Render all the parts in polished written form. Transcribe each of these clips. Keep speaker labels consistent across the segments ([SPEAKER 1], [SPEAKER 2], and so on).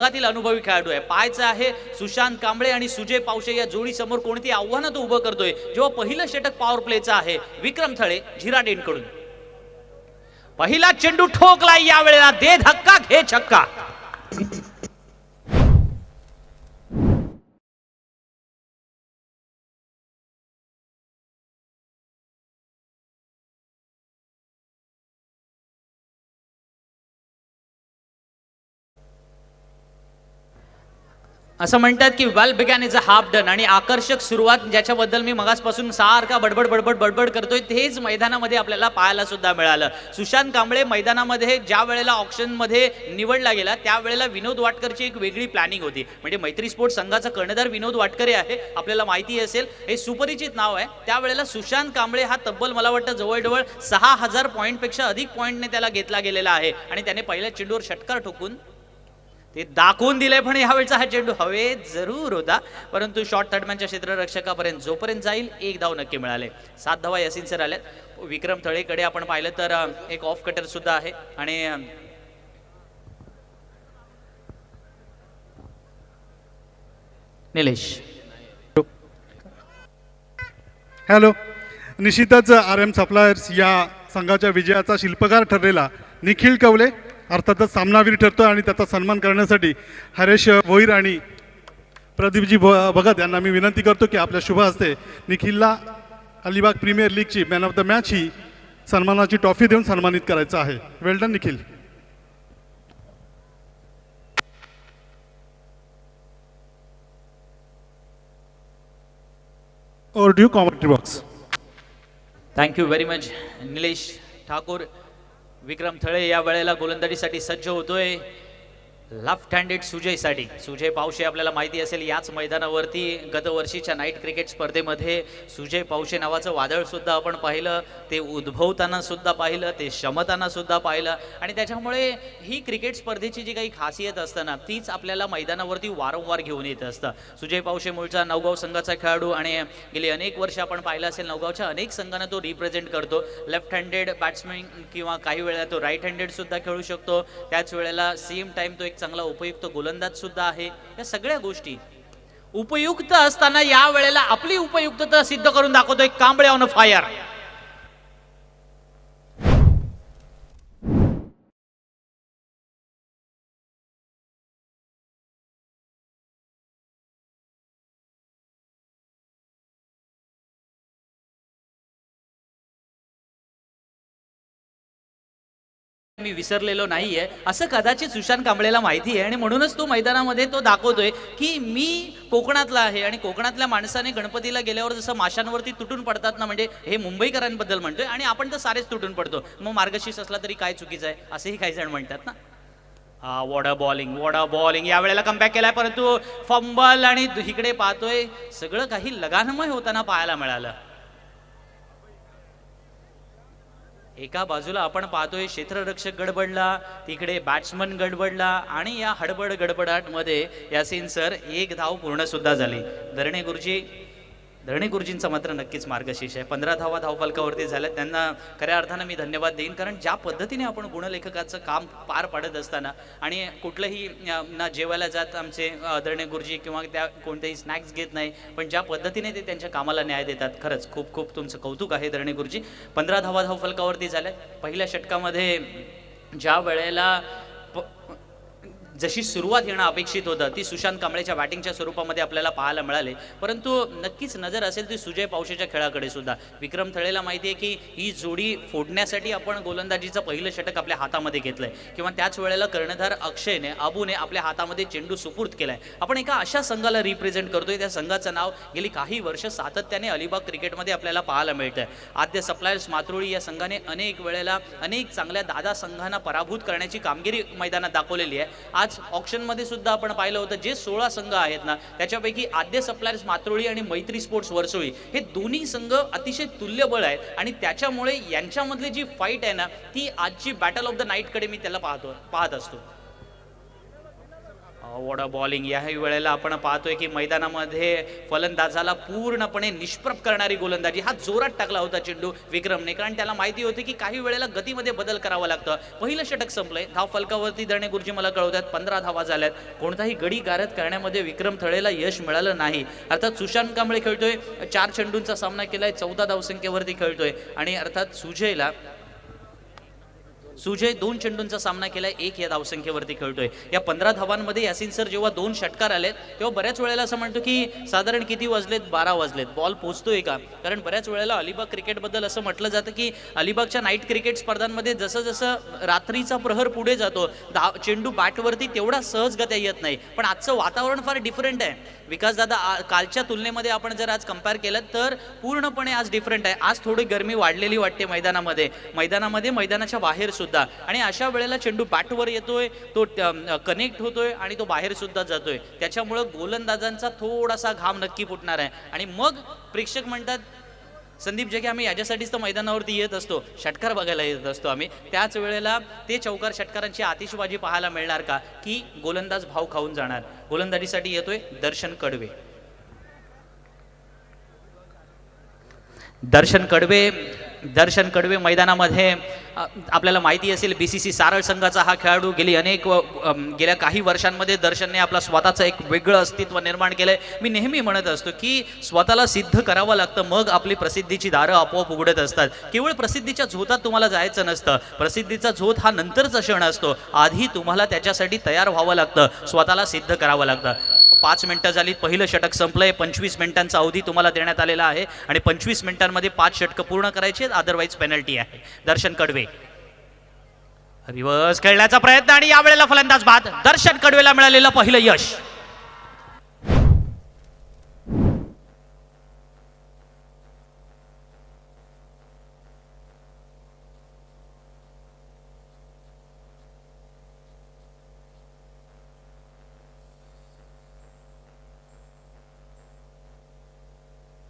[SPEAKER 1] जगातील अनुभवी खेळाडू आहे. पाहायचं आहे सुशांत कांबळे आणि सुजय पावशे या जोडी समोर कोणती आव्हानं तो उभं करतोय. जेव्हा पहिलं षटक पॉवर प्लेचं आहे विक्रम थळे झिराडेंकडून. पहिला चेंडू ठोकला, या वेळेला दे धक्का घे छक्का. असं म्हणतात की well begin is a half done. आणि आकर्षक सुरुवात ज्याच्याबद्दल मी मगासपासून सारखा बडबड बडबड बडबड करतोय तेच मैदानामध्ये आपल्याला पाहायला सुद्धा मिळालं. सुशांत कांबळे मैदानामध्ये ज्या वेळेला ऑप्शनमध्ये निवडला गेला त्यावेळेला विनोद वाटकरची एक वेगळी प्लॅनिंग होती. म्हणजे मैत्री स्पोर्ट्स संघाचा कर्णधार विनोद वाटकरे आहे, आपल्याला माहिती असेल, हे सुपरिचित नाव आहे. त्यावेळेला सुशांत कांबळे हा तब्बल मला वाटतं जवळजवळ 6000 पॉईंटपेक्षा अधिक पॉईंटने त्याला घेतला गेलेला आहे. आणि त्याने पहिल्या चेंडूवर षटकार ठोकून ते दाखवून दिले. पण यावेळेचा हा चेंडू हवेत जरूर होता, परंतु शॉर्ट थर्डमॅनच्या क्षेत्ररक्षकापर्यंत जोपर्यंत जाईल 1 धाव नक्की मिळाले. 7 धावा यासिन सर आल्यात. विक्रम थळेकडे आपण पाहिलं तर एक ऑफ कटर सुद्धा आहे. आणि निलेश,
[SPEAKER 2] हॅलो. निश्चितच RM सप्लायर्स या संघाच्या विजयाचा शिल्पकार ठरलेला निखिल कवले अर्थातच सामनावीर ठरतो आणि त्याचा सन्मान करण्यासाठी हरेश भोईर आणि प्रदीपजी भगत यांना मी विनंती करतो की आपल्या शुभ हस्ते निखिलला अलिबाग प्रीमियर लीगची मॅन ऑफ द मॅच ही सन्मानाची ट्रॉफी देऊन सन्मानित करायचं आहे. Well done Nikhil. और ड्यू commentary box.
[SPEAKER 1] Thank you very much Nilesh Thakur. Vikram Thale या वेळेला गोलंदाजीसाठी सज्ज होतोय. लेफ्ट हँडेड सुजयसाठी. सुजय पावशे आपल्याला माहिती असेल याच मैदानावरती गतवर्षीच्या नाईट क्रिकेट स्पर्धेमध्ये सुजय पावशे नावाचं वादळ सुद्धा आपण पाहिलं. ते उद्भवताना सुद्धा पाहिलं, ते शमताना सुद्धा पाहिलं. आणि त्याच्यामुळे ही क्रिकेट स्पर्धेची जी काही खासियत असतं ना तीच आपल्याला मैदानावरती वारंवार घेऊन येत असतं. सुजय पावशे मूळचा नवगाव संघाचा खेळाडू आणि गेली अनेक वर्ष आपण पाहिलं असेल नवगावच्या अनेक संघांना तो रिप्रेझेंट करतो. लेफ्ट हँडेड बॅट्समॅन किंवा काही वेळेला तो राईट हँडेड सुद्धा खेळू शकतो. त्याच वेळेला सेम टाइम तो एक चांगला उपयुक्त गोलंदाज सुद्धा आहे. या सगळ्या गोष्टी उपयुक्त असताना या वेळेला आपली उपयुक्तता सिद्ध करून दाखवतोय कांबळे ऑन फायर. मी विसरलेलो नाहीये असं कदाचित सुशांत कांबळेला माहिती आहे आणि म्हणूनच तो मैदानामध्ये तो दाखवतोय की मी कोकणातला आहे. आणि कोकणातल्या माणसाने गणपतीला गेल्यावर जसं माशांवरती तुटून पडतात ना, म्हणजे हे मुंबईकरांबद्दल म्हणतोय. आणि आपण तर सारेच तुटून पडतो, मग मार्गशीर्ष असला तरी काय चुकीचं आहे असेही काही जण म्हणतात ना. वॉडा बॉलिंग या वेळेला कमबॅक केलाय, परंतु फंबल. आणि इकडे पाहतोय सगळं काही लगानमय होताना पाहायला मिळालं. एका बाजूला आपण पाहतोय क्षेत्ररक्षक गडबडला, तिकडे बॅट्समन गडबडला. आणि या हडबड गडबडाटमध्ये यासिन सर 1 धाव पूर्ण सुद्धा झाली. धरणे गुरुजींचा मात्र नक्कीच मार्गशीर्ष आहे. 15 धावा धावफलकावरती झाल्या. त्यांना खऱ्या अर्थानं मी धन्यवाद देईन, कारण ज्या पद्धतीने आपण गुणलेखकाचं काम पार पाडत असताना आणि कुठलंही ना जेवायला जात आमचे धरणे गुरुजी किंवा त्या कोणतेही स्नॅक्स घेत नाही, पण ज्या पद्धतीने ते त्यांच्या कामाला न्याय देतात, खरंच खूप खूप तुमचं कौतुक आहे धरणे गुरुजी. 15 धावा धावफलकावरती झाल्या. पहिल्या षटकामध्ये ज्या वेळेला जशी सुरुवात येणं अपेक्षित होतं ती सुशांत कांबळेच्या बॅटिंगच्या स्वरूपामध्ये आपल्याला पाहायला मिळाले, परंतु नक्कीच नजर असेल ती सुजय पावशेच्या खेळाकडे सुद्धा. विक्रम थळेला माहिती आहे की ही जोडी फोडण्यासाठी आपण गोलंदाजीचं पहिलं षटक आपल्या हातामध्ये घेतलंय, किंवा त्याच वेळेला कर्णधार अक्षयने अबूने आपल्या हातामध्ये चेंडू सुपूर्द केलाय. आपण एका अशा संघाला रिप्रेझेंट करतोय, त्या संघाचं नाव गेली काही वर्ष सातत्याने अलिबाग क्रिकेटमध्ये आपल्याला पाहायला मिळतंय. आद्य सप्लायर्स मातृळी या संघाने अनेक वेळेला अनेक चांगल्या दादा संघांना पराभूत करण्याची कामगिरी मैदानात दाखवलेली आहे. आज ऑक्शन मध्ये सुद्धा आपण पाहिलं होतं जे 16 संघ आहेत ना त्याच्यापैकी आद्य सप्लायर्स मातृळी आणि मैत्री स्पोर्ट्स वर्सोळी हे दोन्ही संघ अतिशय तुल्यबळ आहेत. आणि त्याच्यामुळे यांच्यामधली जी फाईट आहे ना ती आजची बॅटल ऑफ द नाईट कडे मी त्याला पाहत असतो. What a bowling. याही वेळेला आपण पाहतोय की मैदानामध्ये फलंदाजाला पूर्णपणे निष्प्रभ करणारी गोलंदाजी. हा जोरात टाकला होता चेंडू विक्रमने, कारण त्याला माहिती होती की काही वेळेला गतीमध्ये बदल करावा लागतं. पहिलं षटक संपलंय. धाव फलकावरती दरणे गुरुजी मला कळवतात 15 धावा झाल्यात. कोणताही गडी गारद करण्यामध्ये विक्रम थळेला यश मिळालं नाही. अर्थात सुशांत कांबळे खेळतोय, 4 चेंडूंचा सामना केलाय, 14 धावसंख्येवरती खेळतोय. आणि अर्थात सुजय 2 चेंडूंचा सामना केलाय, 1 या धावसंख्येवरती खेळतोय. या 15 धावांमध्ये यासिन सर जेव्हा 2 षटकार आलेत तेव्हा बऱ्याच वेळेला असं म्हणतो की साधारण किती वाजलेत, 12 वाजलेत, बॉल पोहोचतोय का. कारण बऱ्याच वेळेला अलिबाग क्रिकेटबद्दल असं म्हटलं जातं की अलिबागच्या नाईट क्रिकेट स्पर्धांमध्ये जसं जसं रात्रीचा प्रहर पुढे जातो चेंडू बॅटवरती तेवढा सहजगत्या येत नाही. पण आजचं वातावरण फार डिफरंट आहे विकासदादा. कालच्या तुलनेमध्ये आपण जर आज कंपेअर केलं तर पूर्णपणे आज डिफरंट आहे. आज थोडी गरमी वाढलेली वाटते मैदानामध्ये मैदानाच्या बाहेर सुद्धा. आणि अशा वेळेला चेंडू बॅटवर येतोय, तो कनेक्ट होतोय आणि तो बाहेर सुद्धा जातोय. त्याच्यामुळं गोलंदाजांचा थोडासा घाम नक्की फुटणार आहे. आणि मग प्रेक्षक म्हणतात संदीप जगे आम्ही याच्यासाठीच तर मैदानावरती येत असतो, षटकार बघायला येत असतो आम्ही. त्याच वेळेला ते चौकार षटकारांची आतिषबाजी पाहायला मिळणार का, की गोलंदाज भाव खाऊन जाणार. गोलंदाजीसाठी येतोय दर्शन कडवे. दर्शन कडवे मैदानामध्ये. आपल्याला माहिती असेल BCC सारळ संघाचा हा खेळाडू गेल्या काही वर्षांमध्ये दर्शनने आपला स्वतःचं एक वेगळं अस्तित्व निर्माण केलंय. मी नेहमी म्हणत असतो की स्वतःला सिद्ध करावं लागतं, मग आपली प्रसिद्धीची दारं आपोआप उघडत असतात. केवळ प्रसिद्धीच्या झोतात तुम्हाला जायचं नसतं. प्रसिद्धीचा झोत हा नंतरचा क्षण असतो. आधी तुम्हाला त्याच्यासाठी तयार व्हावं लागतं, स्वतःला सिद्ध करावं लागतं. 5 मिनिटं झाली, पहिलं षटक संपलंय. 25 मिनिटांचा अवधी तुम्हाला देण्यात आलेला आहे आणि 25 मिनिटांमध्ये 5 षटकं पूर्ण करायची, अदरवाईज पेनल्टी आहे. दर्शन कडवे रिव्हर्स खेळण्याचा प्रयत्न आणि यावेळेला फलंदाज बाद. दर्शन कडवेला मिळालेलं पहिलं यश.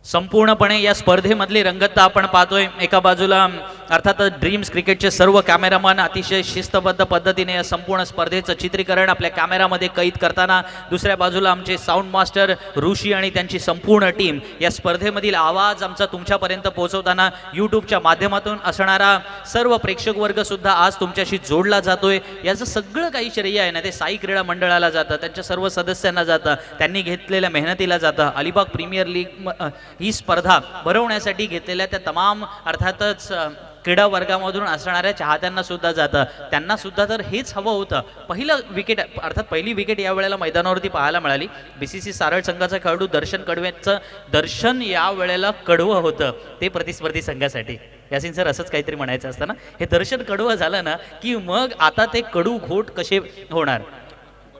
[SPEAKER 1] संपूर्णपणे या स्पर्धेमधली रंगतता आपण पाहतोय. एका बाजूला अर्थातच ड्रीम्स क्रिकेटचे सर्व कॅमेरामन अतिशय शिस्तबद्ध पद्धतीने या संपूर्ण स्पर्धेचं चित्रीकरण आपल्या कॅमेरामध्ये कैद करताना, दुसऱ्या बाजूला आमचे साऊंड मास्टर ऋषी आणि त्यांची संपूर्ण टीम या स्पर्धेमधील आवाज आमचा तुमच्यापर्यंत पोहोचवताना यूट्यूबच्या माध्यमातून असणारा सर्व प्रेक्षक वर्ग सुद्धा आज तुमच्याशी जोडला जातोय. याचं सगळं काही श्रेय आहे ना ते साई क्रीडा मंडळाला जातं, त्यांच्या सर्व सदस्यांना जातं, त्यांनी घेतलेल्या मेहनतीला जातं. अलिबाग प्रीमियर लीग ही स्पर्धा भरवण्यासाठी घेतलेल्या त्या तमाम अर्थातच क्रीडा वर्गामधून असणाऱ्या चाहत्यांना सुद्धा जातं. त्यांना सुद्धा तर हेच हवं होतं. पहिली विकेट या वेळेला मैदानावरती पाहायला मिळाली. BCC सारळ संघाचा खेळाडू दर्शन कडवेचं दर्शन या वेळेला कडवं होतं ते प्रतिस्पर्धी संघासाठी. यासिन सर असंच काहीतरी म्हणायचं असतं ना, हे दर्शन कडवं झालं ना की मग आता ते कडू घोट कसे होणार.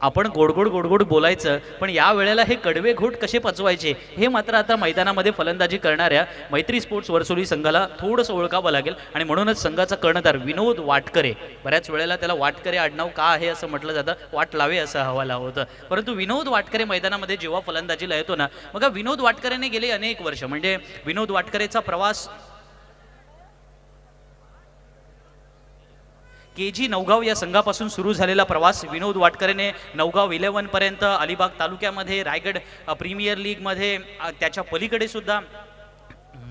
[SPEAKER 1] आपण गोड बोलायचं, पण या वेळेला हे कडवे घोट कसे पचवायचे हे मात्र आता मैदानामध्ये फलंदाजी करणाऱ्या मैत्री स्पोर्ट्स वर्सोली संघाला थोडंसं ओळखावं लागेल. आणि म्हणूनच संघाचा कर्णधार विनोद वाटकरे, बऱ्याच वेळेला त्याला वाटकरे आडनाव का आहे असं म्हटलं जातं, वाट लावे असं हवाला होतं, परंतु विनोद वाटकरे मैदानामध्ये जेव्हा फलंदाजीला येतो ना, बघा विनोद वाटकरेने गेले अनेक वर्ष, म्हणजे विनोद वाटकरेचा प्रवास KG नवगाव या संघापासून सुरू झालेला प्रवास विनोद वाटकरेने नवगाव 11 पर्यंत, अलिबाग तालुक्यामध्ये, रायगड प्रीमियर लीगमध्ये, त्याच्या पलीकडे सुद्धा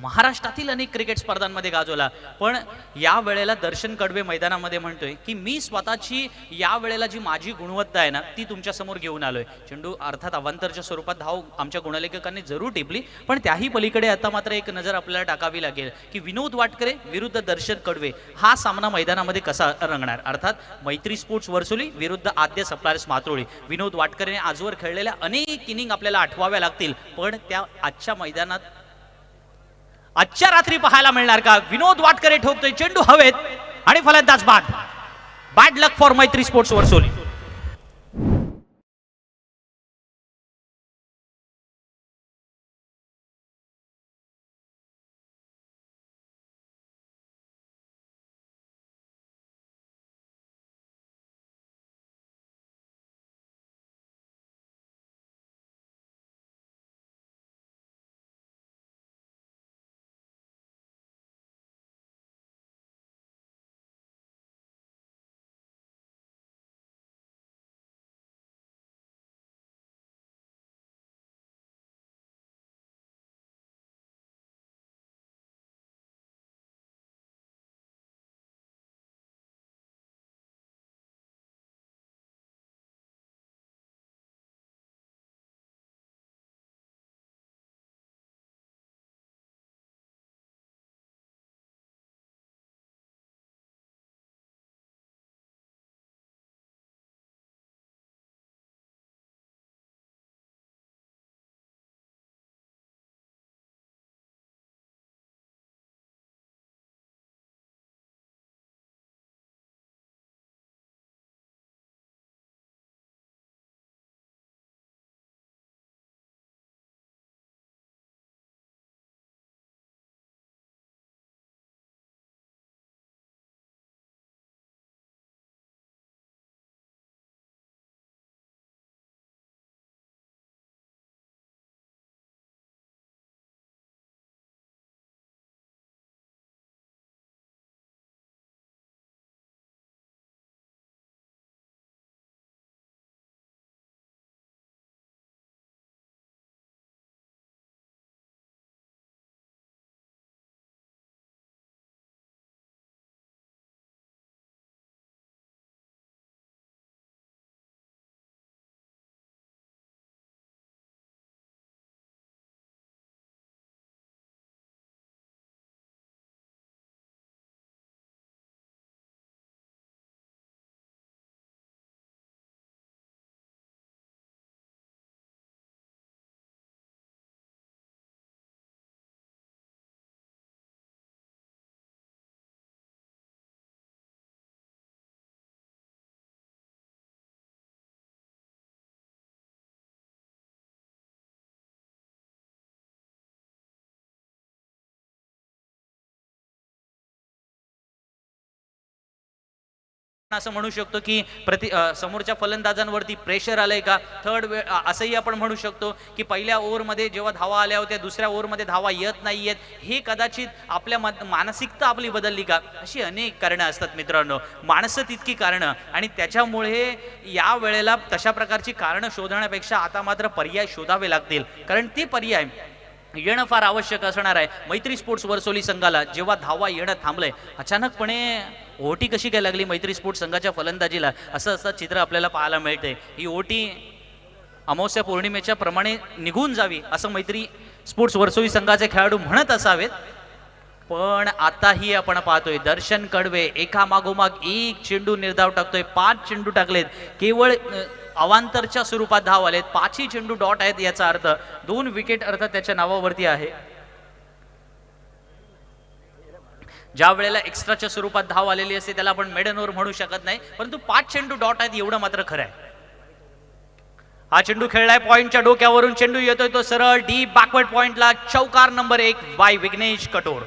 [SPEAKER 1] महाराष्ट्रातील अनेक क्रिकेट स्पर्धांमध्ये गाजवला. पण या वेळेला दर्शन कडवे मैदानामध्ये म्हणतोय की मी स्वतःची या वेळेला जी माझी गुणवत्ता आहे ना ती तुमच्या समोर घेऊन आलोय. चेंडू अर्थात अवांतरच्या स्वरूपात धाव आमच्या गुणलेखकांनी जरूर टिपली, पण त्याही पलीकडे आता मात्र एक नजर आपल्याला टाकावी लागेल की विनोद वाटकरे विरुद्ध दर्शन कडवे हा सामना मैदानामध्ये कसा रंगणार. अर्थात मैत्री स्पोर्ट्स वर्सोली विरुद्ध आद्य सप्लायर्स मातोळी. विनोद वाटकरेने आजवर खेळलेल्या अनेक इनिंग आपल्याला आठवाव्या लागतील, पण त्या आजच्या रात्री पाहायला मिळणार का. विनोद वाटकरे ठोकतोय चेंडू हवेत आणि फलंदाज बाद. बॅड लक फॉर मैत्री स्पोर्ट्स वर्सोली. असं म्हणू शकतो की समोरच्या फलंदाजांवरती प्रेशर आलंय का. थर्ड वेळ असंही आपण म्हणू शकतो की पहिल्या ओव्हरमध्ये जेव्हा धावा आल्या होत्या दुसऱ्या ओव्हरमध्ये धावा येत नाही आहेत, हे कदाचित आपल्या मानसिकता आपली बदलली का, अशी अनेक कारणं असतात मित्रांनो. माणसं तितकी कारणं, आणि त्याच्यामुळे या वेळेला तशा प्रकारची कारणं शोधण्यापेक्षा आता मात्र पर्याय शोधावे लागतील, कारण ते पर्याय येणं फार आवश्यक असणार आहे. मैत्री स्पोर्ट्स वर्सोली संघाला जेव्हा धावा येणं थांबलंय, अचानकपणे ओटी कशी काय लागली मैत्री स्पोर्ट्स संघाच्या फलंदाजीला, असं चित्र आपल्याला पाहायला मिळतंय. ही ओटी अमावस्या पौर्णिमेच्या प्रमाणे निघून जावी असं मैत्री स्पोर्ट्स वर्सोली संघाचे खेळाडू म्हणत असावेत, पण आताही आपण पाहतोय दर्शन कडवे एका मागोमाग एक चेंडू निर्धाव टाकतोय. 5 चेंडू टाकलेत, केवळ अवांतरच्या स्वरूपात धाव आलेत. 5ही चेंडू डॉट आहेत, याचा अर्थ 2 विकेट अर्थ त्याच्या नावावरती आहे. ज्या वेळेला एक्स्ट्राच्या स्वरूपात धाव आलेली असते त्याला आपण मेडन ओव्हर म्हणू शकत नाही, परंतु 5 चेंडू डॉट आहेत एवढं मात्र खरं आहे. हा चेंडू खेळलाय पॉइंटच्या डोक्यावरून, चेंडू येतोय तो सरळ डीप बॅकवर्ड पॉइंटला. चौकार नंबर 1 बाय विघ्नेश कटोर.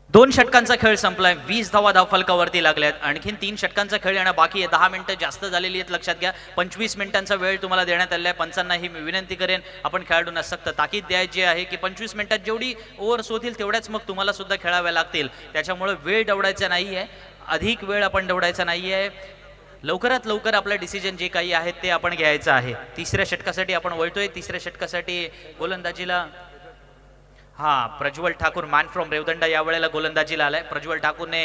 [SPEAKER 1] दोन षटकांचा खेळ संपलाय, 20 धावा धावफलकावरती लागल्यात. आणखीन 3 षटकांचा खेळ येणं बाकी आहे. 10 मिनिटं जास्त झालेली आहेत, लक्षात घ्या. 25 मिनिटांचा वेळ तुम्हाला देण्यात आलेला आहे. पंचांनाही मी विनंती करेन आपण खेळाडूंना सक्त ताकीद द्यायची आहे की 25 मिनिटात जेवढी ओव्हर्स होतील तेवढ्याच मग तुम्हाला सुद्धा खेळाव्या लागतील. त्याच्यामुळे वेळ दवडायचा नाही आहे, अधिक वेळ आपण दवडायचा नाही आहे. लवकरात लवकर आपलं डिसिजन जे काही आहे ते आपण घ्यायचं आहे. तिसऱ्या षटकासाठी आपण वळतोय. तिसऱ्या षटकासाठी गोलंदाजीला प्रज्वल ठाकूर मॅन फ्रॉम रेवदंडा या वेळेला गोलंदाजीला आलाय. प्रज्वल ठाकूरने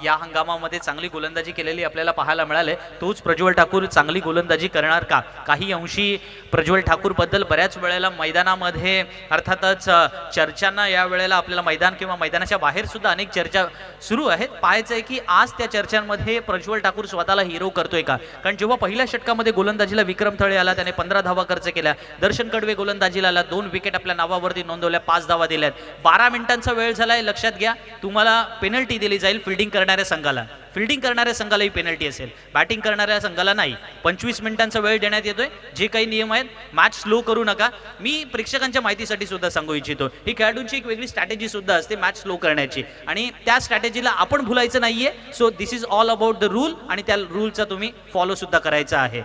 [SPEAKER 1] या हंगामामध्ये चांगली गोलंदाजी केलेली आपल्याला पाहायला मिळाले. तोच प्रज्वल ठाकूर चांगली गोलंदाजी करणार का, काही अंशी प्रज्वल ठाकूर बद्दल बऱ्याच वेळेला मैदानामध्ये अर्थातच चर्चांना या वेळेला आपल्याला मैदान किंवा मैदानाच्या बाहेर सुद्धा अनेक चर्चा सुरू आहेत. पाहायचं आहे की आज त्या चर्चांमध्ये प्रज्वल ठाकूर स्वतःला हिरो करतोय का, कारण जेव्हा पहिल्या षटकामध्ये गोलंदाजीला विक्रम थळे आला त्याने 15 धावा खर्च केल्या. दर्शन कडवे गोलंदाजीला आला, 2 विकेट आपल्या नावावरती नोंदवल्या, 5 धावा दिल्यात. 12 मिनिटांचा वेळ झालाय, लक्षात घ्या. तुम्हाला पेनल्टी दिली जाईल फिल्डिंग करणाऱ्या संघाला. फिल्डिंग करणाऱ्या संघालाही पेनल्टी असेल, बॅटिंग करणाऱ्या संघाला नाही. 25 मिनिटांचा वेळ देण्यात येतोय. जे काही नियम आहेत, मॅच स्लो करू नका. मी प्रेक्षकांच्या माहितीसाठी सुद्धा सांगू इच्छितो, ही खेळाडूंची एक वेगळी स्ट्रॅटेजी सुद्धा असते मॅच स्लो करण्याची, आणि त्या स्ट्रॅटेजीला आपण भुलायचं नाहीये. So this is all about the rule, आणि त्या रूलचा तुम्ही फॉलो सुद्धा करायचा आहे.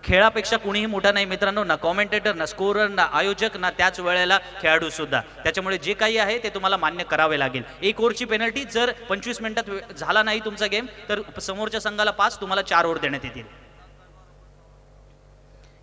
[SPEAKER 1] खेळापेक्षा कुणीही मोठा नाही मित्रांनो, ना कॉमेंटेटर, ना स्कोरर, ना आयोजक, ना त्याच वेळेला खेळाडू सुद्धा. त्याच्यामुळे जे काही आहे ते तुम्हाला मान्य करावे लागेल. 1 ओव्हरची पेनल्टी, जर 25 मिनिटात झाला नाही तुमचा गेम तर समोरच्या संघाला 5, तुम्हाला 4 ओव्हर देण्यात येतील.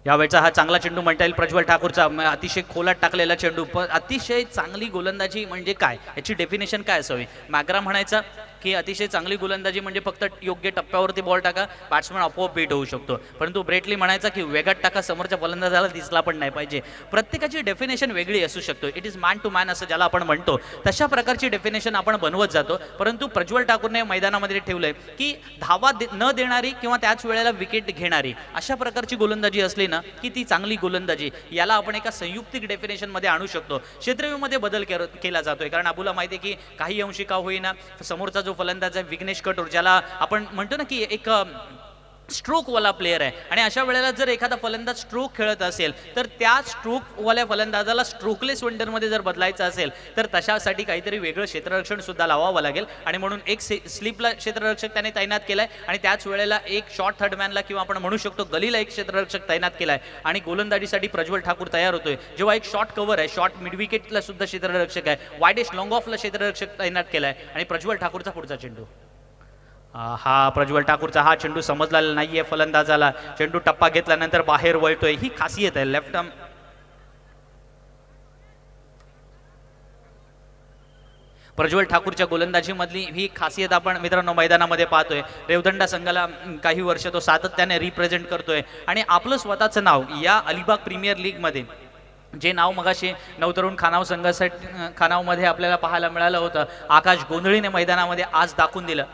[SPEAKER 1] यावेळचा हा चांगला चेंडू म्हणता येईल प्रज्वल ठाकूरचा, अतिशय खोलात टाकलेला चेंडू. पण अतिशय चांगली गोलंदाजी म्हणजे काय, याची डेफिनेशन काय असावी. मॅग्रा म्हणायचा की अतिशय चांगली गोलंदाजी म्हणजे फक्त योग्य टप्प्यावरती बॉल टाका, बॅट्समन आपोआप बीट होऊ शकतो. परंतु ब्रेटली म्हणायचा की वेगात टाका, समोरच्या फलंदाजाला दिसला पण नाही पाहिजे. प्रत्येकाची डेफिनेशन वेगळी असू शकतो. It is man to man असं ज्याला आपण म्हणतो, तशा प्रकारची डेफिनेशन आपण बनवत जातो. परंतु प्रज्वल ठाकूरने मैदानामध्ये ठेवलंय की धावा न देणारी किंवा त्याच वेळेला विकेट घेणारी अशा प्रकारची गोलंदाजी असली ना की ती चांगली गोलंदाजी. याला आपण एका संयुक्तिक डेफिनेशन मध्ये आणू शकतो. क्षेत्रव्यूहमध्ये बदल केला जातोय, कारण अबूला माहिती आहे की काही अंशी का होईना समोरचा जो फलंदाज आहे विघ्नेश कटोर, ज्याला आपण म्हणतो ना की एक स्ट्रोकवाला प्लेयर आहे, आणि अशा वेळेला जर एखादा फलंदाज स्ट्रोक खेळत असेल तर त्या स्ट्रोकवाल्या फलंदाजाला स्ट्रोकलेस वंडरमध्ये जर बदलायचं असेल तर तशासाठी काहीतरी वेगळं क्षेत्ररक्षण सुद्धा लावावं लागेल. आणि म्हणून एक स्लिपला क्षेत्ररक्षक त्याने तैनात केलाय, आणि त्याच वेळेला एक शॉर्ट थर्डमॅनला किंवा आपण म्हणू शकतो गलीला एक क्षेत्ररक्षक तैनात केलाय. आणि गोलंदाजीसाठी प्रज्वल ठाकूर तयार होतोय. जेव्हा एक शॉर्ट कव्हर आहे, शॉर्ट मिड विकेटला सुद्धा क्षेत्ररक्षक आहे, वायडेस्ट लॉंग ऑफला क्षेत्ररक्षक तैनात केलाय. आणि प्रज्वल ठाकूरचा पुढचा चेंडू, प्रज्वल ठाकूरचा हा चेंडू समजलेला नाहीये फलंदाजाला. चेंडू टप्पा घेतल्यानंतर बाहेर वळतोय, ही खासियत आहे लेफ्ट आर्म. प्रज्वल ठाकूरच्या गोलंदाजीमधली ही खासियत आपण मित्रांनो मैदानामध्ये पाहतोय. रेवदंडा संघाला काही वर्ष तो सातत्याने रिप्रेझेंट करतोय, आणि आपलं स्वतःचं नाव या अलिबाग प्रीमियर लीगमध्ये जे नाव मगाशी नवतरुण खानाव संघासाठी खानावमध्ये आपल्याला पाहायला मिळालं होतं, आकाश गोंधळीने मैदानामध्ये आज दाखवून दिलं.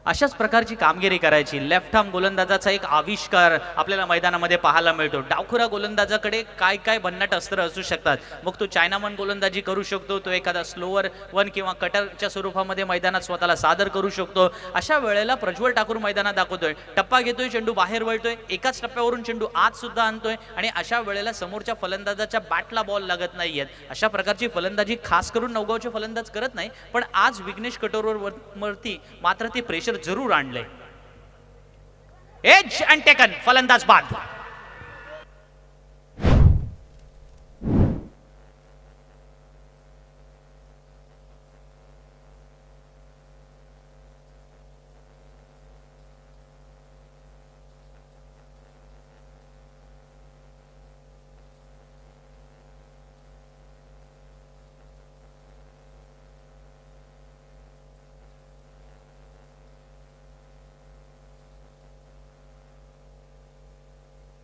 [SPEAKER 1] अशाच प्रकारची कामगिरी करायची. लेफ्ट आर्म गोलंदाजाचा एक आविष्कार आपल्याला मैदानामध्ये पाहायला मिळतो. डावखुरा गोलंदाजाकडे काय काय भन्नाट अस्त्र असू शकतात. मग तो चायनामन गोलंदाजी करू शकतो, तो एखादा स्लोअर वन किंवा कटरच्या स्वरूपामध्ये मैदानात स्वतःला सादर करू शकतो. अशा वेळेला प्रज्वल ठाकूर मैदानात दाखवतोय, टप्पा घेतोय, चेंडू बाहेर वळतोय, एकाच टप्प्यावरून चेंडू आत सुद्धा आणतोय आणि अशा वेळेला समोरच्या फलंदाजाच्या बॅटला बॉल लागत नाहीयेत. अशा प्रकारची फलंदाजी खास करून नवगावचे फलंदाज करत नाही, पण आज विघ्नेश कटोरवरती मात्र ते प्रेशर जरूर आणले. एज अँड टेकन, फलंदाज बाद.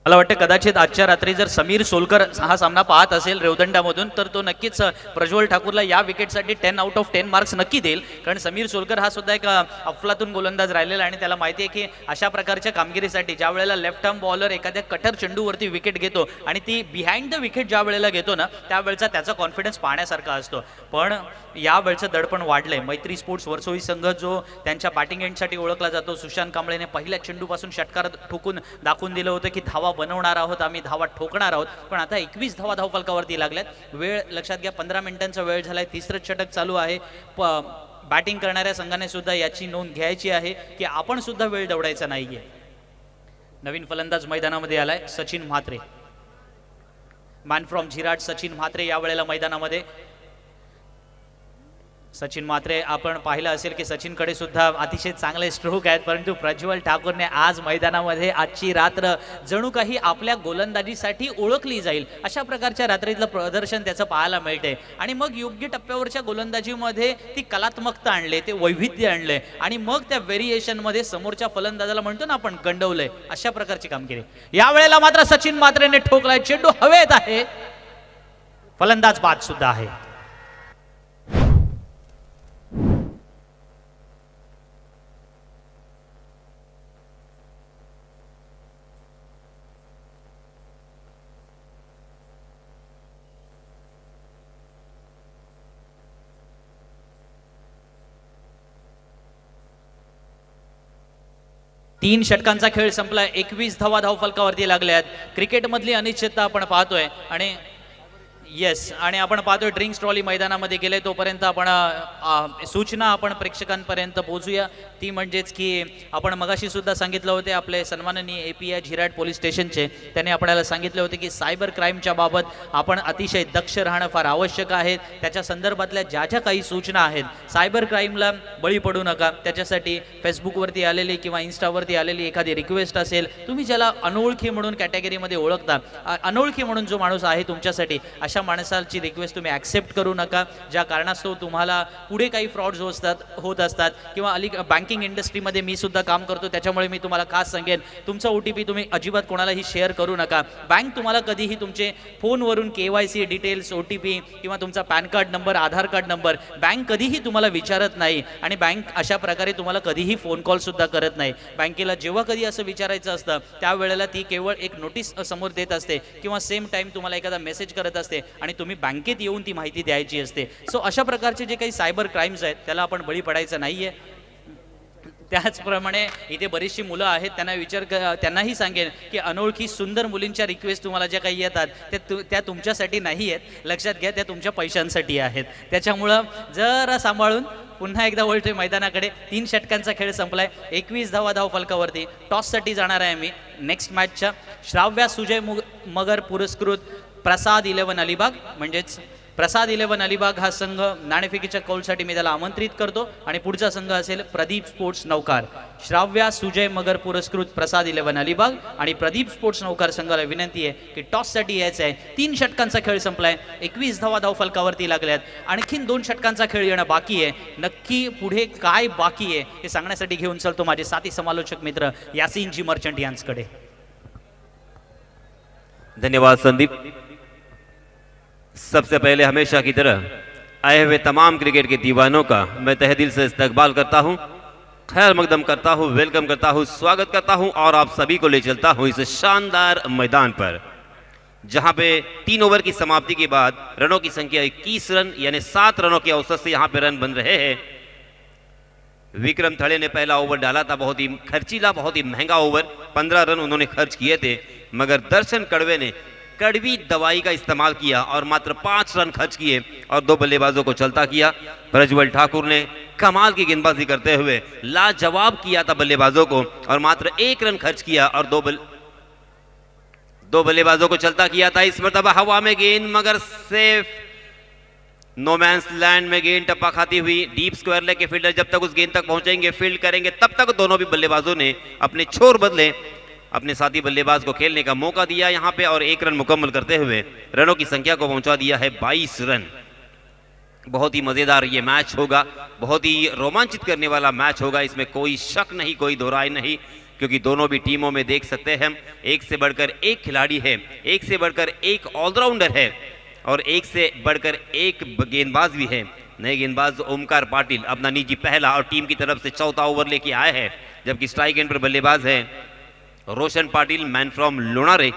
[SPEAKER 1] मला वाटतं कदाचित आजच्या रात्री जर समीर सोलकर हा सामना पाहत असेल रेवदंड्यामधून, तर तो नक्कीच प्रज्वल ठाकूरला या विकेटसाठी 10 आउट ऑफ 10 मार्क्स नक्की देईल. कारण समीर सोलकर हा सुद्धा एक अफलातून गोलंदाज राहिलेला आणि त्याला माहिती आहे की अशा प्रकारच्या कामगिरीसाठी ज्या वेळेला लेफ्ट आर्म बॉलर एखाद्या कटर चेंडूवरती विकेट घेतो आणि ती बिहाइंड द विकेट ज्या वेळेला घेतो ना, त्यावेळेचा त्याचा कॉन्फिडन्स पाहण्यासारखा असतो. पण या वेळचं दडपण वाढलंय. मैत्री स्पोर्ट्स वर्सोळी संघ जो त्यांच्या बॅटिंग एंडसाठी ओळखला जातो, सुशांत कांबळेने पहिल्या चेंडूपासून षटकार ठोकून दाखवून दिलं होतं की धावा बनवणार आहोत आम्ही, धावा ठोकणार आहोत. पण आता 21 धावा धावफलकावरती लागल्यात. वेळ लक्षात घ्या, 15 मिनिटांचा वेळ झालाय, तिसरं षटक चालू आहे. बॅटिंग करणाऱ्या संघाने सुद्धा याची नोंद घ्यायची आहे की आपण सुद्धा वेळ दवडायचा नाहीये. नवीन फलंदाज मैदानामध्ये आलाय सचिन म्हात्रे, मॅन फ्रॉम झिराट सचिन म्हात्रे या वेळेला मैदानामध्ये. सचिन म्हात्रे आपण पाहिलं असेल की सचिनकडे सुद्धा अतिशय चांगले स्ट्रोक आहेत, परंतु प्रज्वल ठाकूरने आज मैदानामध्ये आजची रात्र जणू काही आपल्या गोलंदाजीसाठी ओळखली जाईल अशा प्रकारच्या रात्रीतलं प्रदर्शन त्याचं पाहायला मिळते. आणि मग योग्य टप्प्यावरच्या गोलंदाजीमध्ये ती कलात्मकता आणले, ते वैविध्य आणले आणि मग त्या व्हेरिएशनमध्ये समोरच्या फलंदाजाला म्हणतो ना आपण गंडवलंय, अशा प्रकारची कामगिरी. या वेळेला मात्र सचिन म्हात्रेने ठोकलाय, चेंडू हवेत आहे, फलंदाज बाद सुद्धा आहे. तीन षटकांचा खेळ संपलाय, 21 धावा धावफलकावरती लागल्यात. क्रिकेटमधली अनिश्चितता आपण पाहतोय आणि येस, आणि आपण पाहतोय ड्रिंक्स ट्रॉली मैदानामध्ये गेले. तोपर्यंत आपण सूचना आपण प्रेक्षकांपर्यंत पोहोचूया. ती म्हणजेच की आपण मगाशी सुद्धा सांगितलं होते आपले सन्माननीय API झिराट पोलीस स्टेशनचे, त्यांनी आपल्याला सांगितले होते की सायबर क्राईमच्या बाबत आपण अतिशय दक्ष राहणं फार आवश्यक आहे. त्याच्या संदर्भातल्या ज्या ज्या काही सूचना आहेत, सायबर क्राईमला बळी पडू नका. त्याच्यासाठी फेसबुकवरती आलेली किंवा इन्स्टावरती आलेली एखादी रिक्वेस्ट असेल, तुम्ही ज्याला अनोळखी म्हणून कॅटेगरीमध्ये ओळखता, अनोळखी म्हणून जो माणूस आहे तुमच्यासाठी, अशा माणसाची रिक्वेस्ट तुम्ही ऍक्सेप्ट करू नका. ज्या कारणास्तव तुम्हाला पुढे काही फ्रॉड्स होत असतात किंवा बँकिंग इंडस्ट्रीमध्ये मी सुद्धा काम करतो, त्याच्यामुळे मी तुम्हाला खास सांगेन, तुमचा OTP तुम्ही अजिबात कोणालाही शेअर करू नका. बँक तुम्हाला कधीही तुमचे फोनवरून KYC डिटेल्स, OTP किंवा तुमचा पॅन कार्ड नंबर, आधार कार्ड नंबर बँक कधीही तुम्हाला विचारत नाही आणि बँक अशा प्रकारे तुम्हाला कधीही फोन कॉल सुद्धा करत नाही. बँकेला जेव्हा कधी असं विचारायचं असतं त्यावेळेला ती केवळ एक नोटीस समोर देत असते किंवा सेम टाइम तुम्हाला एखादा मेसेज करत असते आणि तुम्ही बँकेत येऊन ती माहिती द्यायची असते. सो अशा प्रकारचे जे काही सायबर क्राईम्स आहेत त्याला आपण बळी पडायचं नाहीये. त्याचप्रमाणे इथे बरीचशी मुलं आहेत, त्यांनाही सांगेन की अनोळखी सुंदर मुलींच्या रिक्वेस्ट तुम्हाला ज्या काही येतात त्या तुमच्यासाठी नाही आहेत, लक्षात घ्या, त्या तुमच्या पैशांसाठी आहेत. त्याच्यामुळं जरा सांभाळून. पुन्हा एकदा वळतोय मैदानाकडे. 3 षटकांचा खेळ संपलाय, 21 धावा धावफलकावरती. टॉससाठी जाणार आहे आम्ही नेक्स्ट मॅचच्या. श्राव्या सुजय मगर पुरस्कृत प्रसाद 11 अलिबाग, म्हणजेच प्रसाद 11 अलिबाग हा संघ नाणेफेकीच्या कौलसाठी मी त्याला आमंत्रित करतो आणि पुढचा संघ असेल प्रदीप स्पोर्ट्स नौकार. श्राव्या सुजय मगर पुरस्कृत प्रसाद 11 अलिबाग आणि प्रदीप स्पोर्ट्स नौकार संघाला विनंती आहे की टॉससाठी यायचं आहे. 3 षटकांचा खेळ संपलाय, 21 धावा धावफलकावरती लागल्यात. आणखीन 2 षटकांचा खेळ येणं बाकी आहे. नक्की पुढे काय बाकी आहे हे सांगण्यासाठी घेऊन चलतो माझे साथी समालोचक मित्र यासीनजी मर्चंट यांच्याकडे.
[SPEAKER 3] धन्यवाद संदीप। सबसे पहले हमेशा की तरह आए हुए तमाम क्रिकेट के दीवानों का मैं तहे दिल से इस्तकबाल करता हूं, खैर मकदम करता हूं, वेलकम करता हूं, स्वागत करता हूं और आप सभी को ले चलता हूं इस शानदार मैदान पर, जहां पे 3 ओवर की समाप्ति के बाद रनों की संख्या 21 रन यानी 7 रनों के औसत से यहां पे रन बन रहे हैं। विक्रम थड़े ने पहला ओवर डाला था, बहुत ही खर्चीला, बहुत ही महंगा ओवर, 15 रन उन्होंने खर्च किए थे, मगर दर्शन कड़वे ने कड़वी दवाई का इस्तेमाल किया और मात्र 5 रन खर्च किए और 2 बल्लेबाजों को चलता किया। प्रज्वल ठाकुर ने कमाल की गेंदबाजी करते हुए लाजवाब किया था बल्लेबाजों को और मात्र 1 रन खर्च किया और 2 बल्लेबाजों को चलता किया था। इस मरतबा हवा में गेंद मगर सेफ, नोमैंस लैंड में गेंद टप्पा खाती हुई, डीप स्क्वायर लेग के फील्डर जब तक उस गेंद तक पहुंचेंगे, फील्ड करेंगे, तब तक दोनों भी बल्लेबाजों ने अपने छोर बदले, अपने साथी बल्लेबाज को खेलने का मौका दिया यहां पे और 1 रन मुकम्मल करते हुए रनों की संख्या को पहुंचा दिया है 22 रन। बहुत ही मजेदार ये मैच होगा, बहुत ही रोमांचित करने वाला मैच होगा, इसमें कोई शक नहीं, कोई दो राय नहीं, क्योंकि दोनों भी टीमों में देख सकते हैं हम एक से बढ़कर एक खिलाड़ी है, एक से बढ़कर एक ऑलराउंडर है और एक से बढ़कर एक गेंदबाज भी है। नए गेंदबाज ओमकार पाटिल अपना निजी पहला और टीम की तरफ से चौथा ओवर लेके आए हैं, जबकि स्ट्राइक एंड पर बल्लेबाज है रोशन पाटिल, मैन फ्रॉम लोनारे,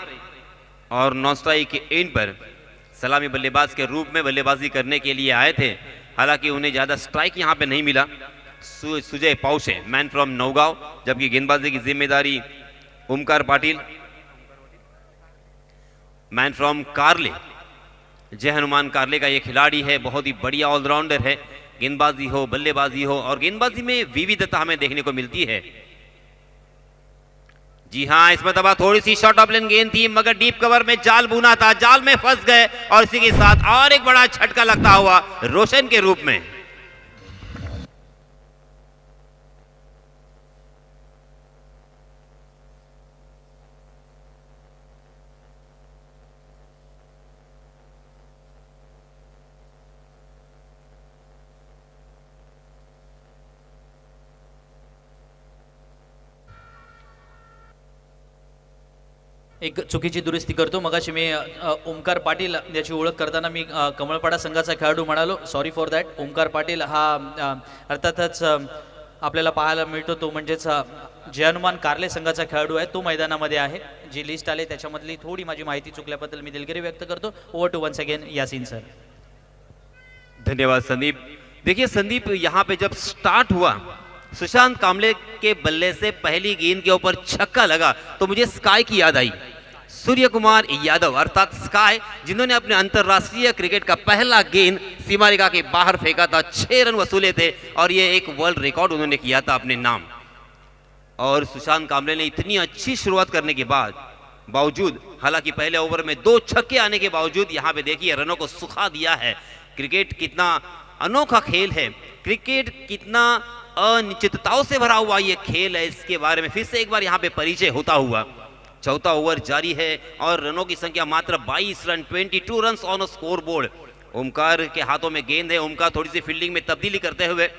[SPEAKER 3] और नॉन स्ट्राइक एंड पर सलामी बल्लेबाज के रूप में बल्लेबाजी करने के लिए आए थे, हालांकि उन्हें ज्यादा स्ट्राइक यहां पे नहीं मिला। सुजय पाउशे, मैन फ्रॉम नौगांव, जबकि गेंदबाजी की जिम्मेदारी ओमकार पाटिल, मैन फ्रॉम कारले, जय हनुमान कारले का ये खिलाड़ी है, बहुत ही बढ़िया ऑलराउंडर है, गेंदबाजी हो, बल्लेबाजी हो, और गेंदबाजी में विविधता हमें देखने को मिलती है। जी हां, इसमें तबा थोड़ी सी शॉर्ट ऑफ लेन गेंद थी, मगर डीप कवर में जाल बुना था, जाल में फंस गए और इसी के साथ और एक बड़ा झटका लगता हुआ रोशन के रूप में।
[SPEAKER 1] एक चुकीची दुरुस्ती करतो। मगाशी मी ओमकार पाटील याची ओळख करताना मी कमळपाडा संघाचा खेळाडू म्हणालो, sorry for that. Omkar Patil हा अर्थातच आपल्याला पाहायला मिळतो तो म्हणजेच जय हनुमान कारले संघाचा खेळाडू आहे, तो मैदानामध्ये आहे। जी लिस्ट आली त्याच्यामधली थोडी माझी माहिती चुकल्याबद्दल मी दिलगिरी व्यक्त करतो। Over to once again Yasin sir.
[SPEAKER 3] धन्यवाद संदीप। देखिए संदीप, यहाँ पे जब स्टार्ट हुआ, सुशांत कामले के बल्ले से पहली गेंद के ऊपर छक्का लगा तो मुझे स्काई की याद आई, सूर्य कुमार यादव अर्थात स्काई, जिन्होंने अपने अंतरराष्ट्रीय क्रिकेट का पहला गेंद सीमारेखा के बाहर फेंका था, 6 रन वसूले थे और ये एक वर्ल्ड रिकॉर्ड उन्होंने किया था अपने नाम। और सुशांत कामले ने इतनी अच्छी शुरुआत करने के बावजूद, हालांकि पहले ओवर में 2 छक्के आने के बावजूद यहाँ पे देखिए रनों को सुखा दिया है। क्रिकेट कितना अनोखा खेल है, क्रिकेट कितना अनिश्चितताओं से भरा हुआ ये खेल है, इसके बारे में फिर से एक बार यहाँ पे परिचय होता हुआ। चौथा ओवर जारी है और रनों की संख्या मात्र 22 run, 22 run on score board. Omkar के हाथों में गेंद है, ओमकार थोड़ी सी फील्डिंग में तब्दीली करते हुए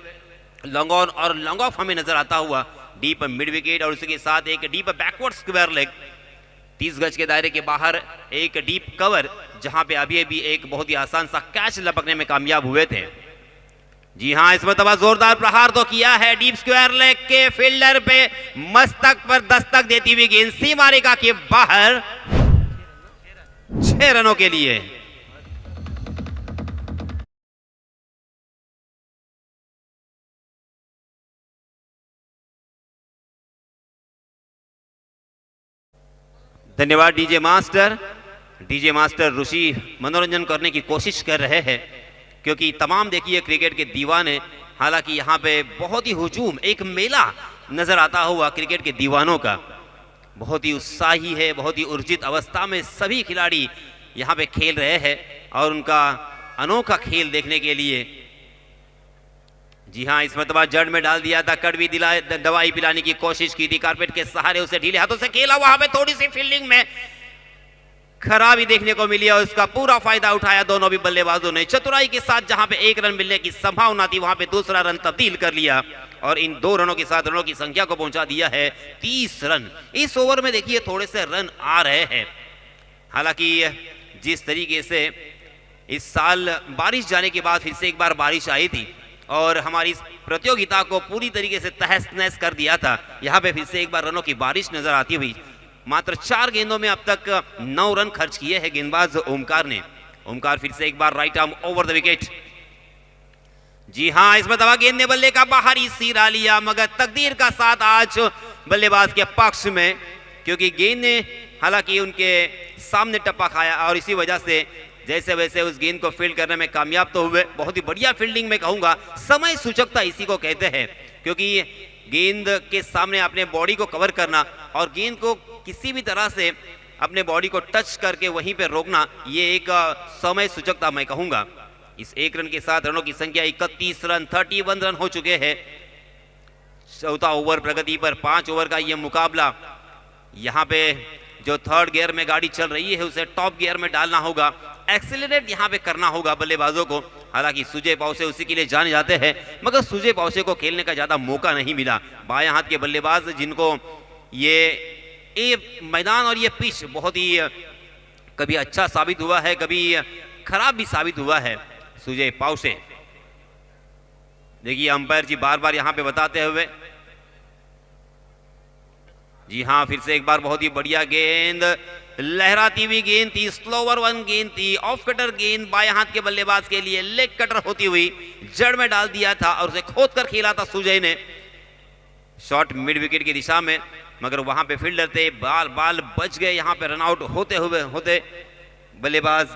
[SPEAKER 3] लॉन्ग ऑन और लॉन्ग ऑफ हमें नजर आता हुआ, डीप मिड विकेट और उसके साथ एक डीप बैकवर्ड स्क्वायर लेग, 30 गज के दायरे के बाहर एक डीप कवर, जहां पे अभी एक बहुत ही आसान सा कैच लपकने में कामयाब हुए थे। जी हां, इसमें तबा जोरदार प्रहार तो किया है, डीप स्क्वायर लेग के फील्डर पे मस्तक पर दस्तक देती हुई गेंद सीमा रेखा के बाहर, 6 रनों के लिए। धन्यवाद डीजे मास्टर। डीजे मास्टर ऋषि मनोरंजन करने की कोशिश कर रहे हैं, क्योंकि तमाम देखिए क्रिकेट के दीवाने, हालांकि यहाँ पे बहुत ही हुजूम, एक मेला नजर आता हुआ क्रिकेट के दीवानों का, बहुत ही उत्साही है, बहुत ही ऊर्जित अवस्था में सभी खिलाड़ी यहाँ पे खेल रहे हैं और उनका अनोखा खेल देखने के लिए। जी हाँ, इस मरतबा जड़ में डाल दिया था, कड़वी दवाई पिलाने की कोशिश की थी, कारपेट के सहारे उसे ढीले हाथों से खेला, वहां पे थोड़ी सी फील्डिंग में खराबी देखने को मिली और उसका पूरा फायदा उठाया दोनों भी बल्लेबाजों ने। चतुराई के साथ जहां पे 1 रन मिलने की संभावना थी, वहां पे दूसरा रन तब्दील कर लिया और इन 2 रनों के साथ रनों की संख्या को पहुंचा दिया है 30 रन। इस ओवर में देखिए थोड़े से रन आ रहे हैं, हालांकि जिस तरीके से इस साल बारिश जाने के बाद फिर से एक बार बारिश आई थी और हमारी इस प्रतियोगिता को पूरी तरीके से तहस नहस कर दिया था, यहाँ पे फिर से एक बार रनों की बारिश नजर आती हुई। मात्र 4 गेंदों में अब तक 9 रन खर्च किए हैं गेंदबाज ओमकार ने। ओमकार फिर से एक बार right arm over the wicket. जी हां, इसमें दबा गेंद ने बल्ले का बाहरी सिरा लिया, मगर तकदीर का साथ आज बल्लेबाज के पक्ष में, क्योंकि गेंद ने हालांकि उनके सामने टप्पा खाया और इसी वजह से जैसे वैसे उस गेंद को फील्ड करने में कामयाब तो हुए। बहुत ही बढ़िया फील्डिंग में कहूंगा, समय सूचकता इसी को कहते हैं, क्योंकि गेंद के सामने अपने बॉडी को कवर करना और गेंद को किसी भी तरह से अपने बॉडी को टच करके वहीं पे रोकना, ये एक समय सूचकता मैं कहूंगा। इस 1 रन के साथ रनों की संख्या 31 रन, 31 रन हो चुके हैं। चौथा ओवर प्रगति पर, 5 ओवर का ये मुकाबला। यहाँ पे जो 3rd गियर में गाड़ी चल रही है उसे टॉप गियर में डालना होगा, एक्सेलरेट यहाँ पे करना होगा बल्लेबाजों को। हालांकि सुजय पाउसे उसी के लिए जाने जाते हैं, मगर सुजय पाउसे को खेलने का ज्यादा मौका नहीं मिला। बाएं हाथ के बल्लेबाज जिनको ये मैदान और ये पिच बहुत ही कभी अच्छा साबित हुआ है, कभी खराब भी साबित हुआ है। सुजय पाउसे, देखिए अंपायर जी बार बार यहां पे बताते हुए, जी हां, फिर से एक बार बहुत ही बढ़िया गेंद, लहराती हुई गेंद थी, स्लोवर 1 गेंद थी, ऑफ कटर गेंद बाएं हाथ के बल्लेबाज के लिए लेग कटर होती हुई जड़ में डाल दिया था और उसे खोद कर खेला था सुजय ने शॉट मिड विकेट की दिशा में, मगर वहां पे फील्डर थे, बाल बच गए। यहां पे रन आउट होते बल्लेबाज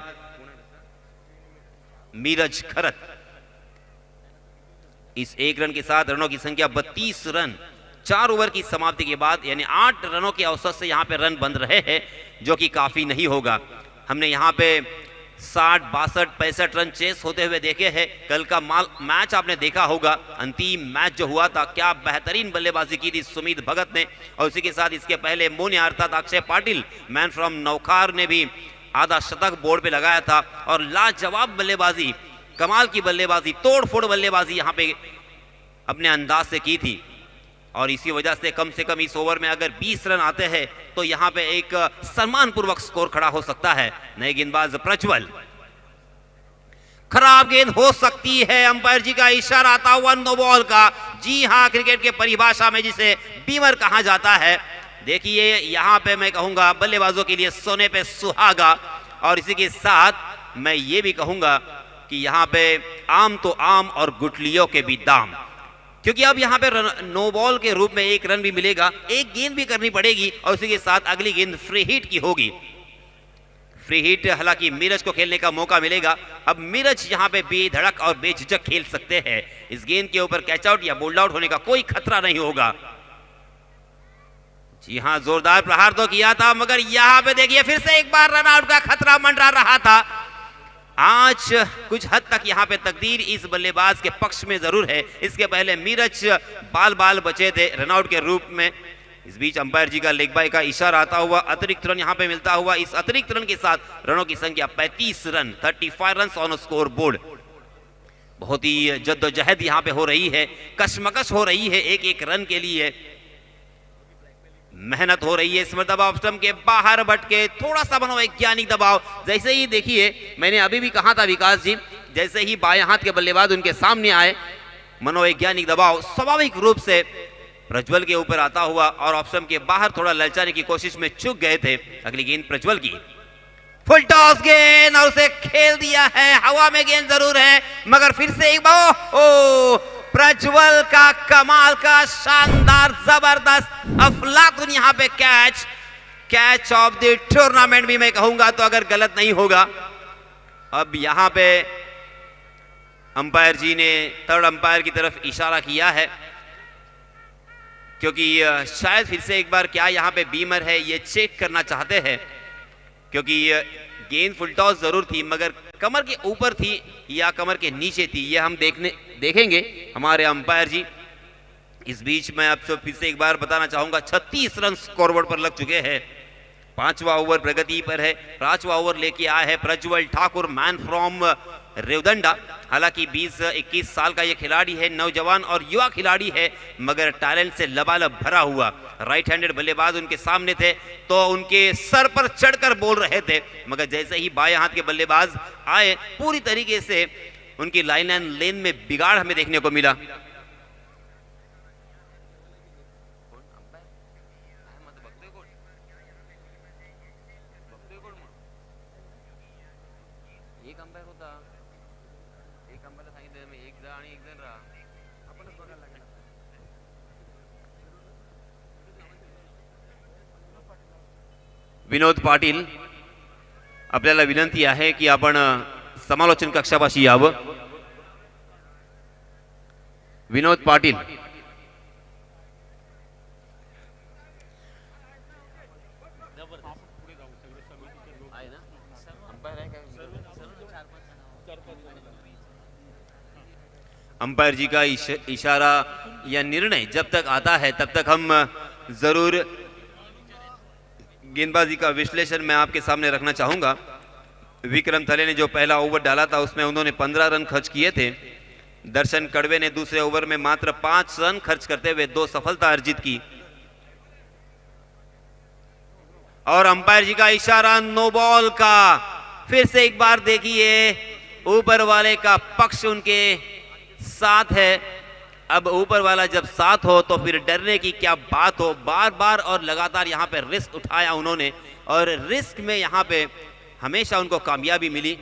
[SPEAKER 3] मीरज खरत। इस 1 रन के साथ रनों की संख्या 32 रन, 4 ओवर की समाप्ति के बाद, यानी 8 रनों के औसत से यहाँ पे रन बन रहे हैं, जो कि काफी नहीं होगा। हमने यहाँ पे 60, 62, 65 रन चेस होते हुए देखे हैं। कल का मैच आपने देखा होगा, अंतिम मैच जो हुआ था, क्या बेहतरीन बल्लेबाजी की थी सुमित भगत ने, और उसी के साथ इसके पहले मोने अर्थात अक्षय पाटिल मैन फ्रॉम नौखार ने भी आधा शतक बोर्ड पे लगाया था और लाजवाब बल्लेबाजी, कमाल की बल्लेबाजी, तोड़-फोड़ बल्लेबाजी यहाँ पे अपने अंदाज से की थी। और इसी वजह से कम इस ओवर में अगर 20 रन आते हैं तो यहाँ पे एक सम्मानपूर्वक स्कोर खड़ा हो सकता है। नए गेंदबाज प्रज्वल, खराब गेंद हो सकती है, अंपायर जी का इशारा आता हुआ नो बॉल का। जी हां, क्रिकेट के परिभाषा में जिसे बीमर कहा जाता है। देखिए यहाँ पे मैं कहूंगा बल्लेबाजों के लिए सोने पे सुहागा, और इसी के साथ मैं ये भी कहूंगा कि यहाँ पे आम तो आम और गुठलियों के भी दाम, क्योंकि अब यहाँ पे नो बॉल के रूप में 1 रन भी मिलेगा, 1 गेंद भी करनी पड़ेगी और उसी के साथ अगली गेंद फ्री हिट की होगी। फ्री हिट हालांकि मीरज को खेलने का मौका मिलेगा। अब मीरज यहाँ पे बेधड़क और बेझिझक खेल सकते हैं। इस गेंद के ऊपर कैच आउट या बोल्ड आउट होने का कोई खतरा नहीं होगा। जी हाँ, जोरदार प्रहार तो किया था, मगर यहाँ पे देखिए फिर से एक बार रन आउट का खतरा मंडरा रहा था। आज कुछ हद तक यहाँ पे तकदीर इस बल्लेबाज के पक्ष में जरूर है। इसके पहले मीरज बाल बचे थे रनआउट के रूप में। इस बीच अंपायर जी का लेग बाय का इशारा आता हुआ अतिरिक्त रन यहाँ पे मिलता हुआ। इस अतिरिक्त रन के साथ रनों की संख्या 35 run, 35 run on score board. बहुत ही जद्दोजहद यहाँ पे हो रही है, कशमकश हो रही है, एक रन के लिए मेहनत हो रही है। इस मरतबा ऑफ स्टंप के बाहर भटके, थोड़ा सा मनोवैज्ञानिक दबाव। जैसे ही देखिए, मैंने अभी भी कहा था विकास जी, जैसे ही बाएं हाथ के बल्लेबाज उनके सामने आए, मनोवैज्ञानिक दबाव स्वाभाविक रूप से प्रज्वल के ऊपर आता हुआ और ऑफ स्टंप के बाहर थोड़ा ललचाने की कोशिश में चूक गए थे। अगली गेंद प्रज्वल की, फुल टॉस गेंद और उसे खेल दिया है। हवा में गेंद जरूर है, मगर फिर से एक बार प्रज्वल का कमाल का शानदार जबरदस्त अफलातुन यहाँ पे कैच ऑफ द टूर्नामेंट भी मैं कहूंगा तो अगर गलत नहीं होगा। अब यहाँ पे अंपायर जी ने थर्ड अंपायर की तरफ इशारा किया है, क्योंकि शायद फिर से एक बार क्या यहाँ पे बीमर है ये चेक करना चाहते हैं, क्योंकि गेंद फुल टॉस जरूर थी मगर कमर के ऊपर थी या कमर के नीचे थी, ये हम देखेंगे हमारे अंपायर जी। इस बीच मैं आपसे फिर से एक बार बताना चाहूंगा 36 रन स्कोरबोर्ड पर लग चुके हैं। 5वां ओवर प्रगति पर है। 5वां ओवर लेके आए हैं प्रज्वल ठाकुर, मैन फ्रॉम रेवदंडा। हालांकि 20-21 साल का ये खिलाड़ी है, नौजवान और युवा खिलाड़ी है, मगर टैलेंट से लबालब भरा हुआ। राइट हैंडेड बल्लेबाज उनके सामने थे तो उनके सर पर चढ़कर बोल रहे थे, मगर जैसे ही बाएं हाथ के बल्लेबाज आए पूरी तरीके से उनकी लाइन एंड लेन में बिगाड़ हमें देखने को मिला। विनोद पाटील, आपल्याला विनंती आहे की आपण समालोचन कक्षापाशी यावं। विनोद पाटील, अंपायर जी का इशारा या निर्णय जब तक आता है तब तक हम जरूर गेंदबाजी का विश्लेषण मैं आपके सामने रखना चाहूंगा। विक्रम थले ने जो पहला ओवर डाला था उसमें उन्होंने 15 रन खर्च किए थे। दर्शन कड़वे ने दूसरे ओवर में मात्र 5 रन खर्च करते हुए 2 सफलता अर्जित की। और अंपायर जी का इशारा नो बॉल का, फिर से एक बार देखिए ऊपर वाले का पक्ष उनके साथ है। अब ऊपर वाला जब साथ हो तो फिर डरने की क्या बात हो। बार बार और लगातार यहाँ पे रिस्क उठाया उन्होंने और रिस्क में यहाँ पे हमेशा उनको कामयाबी मिली।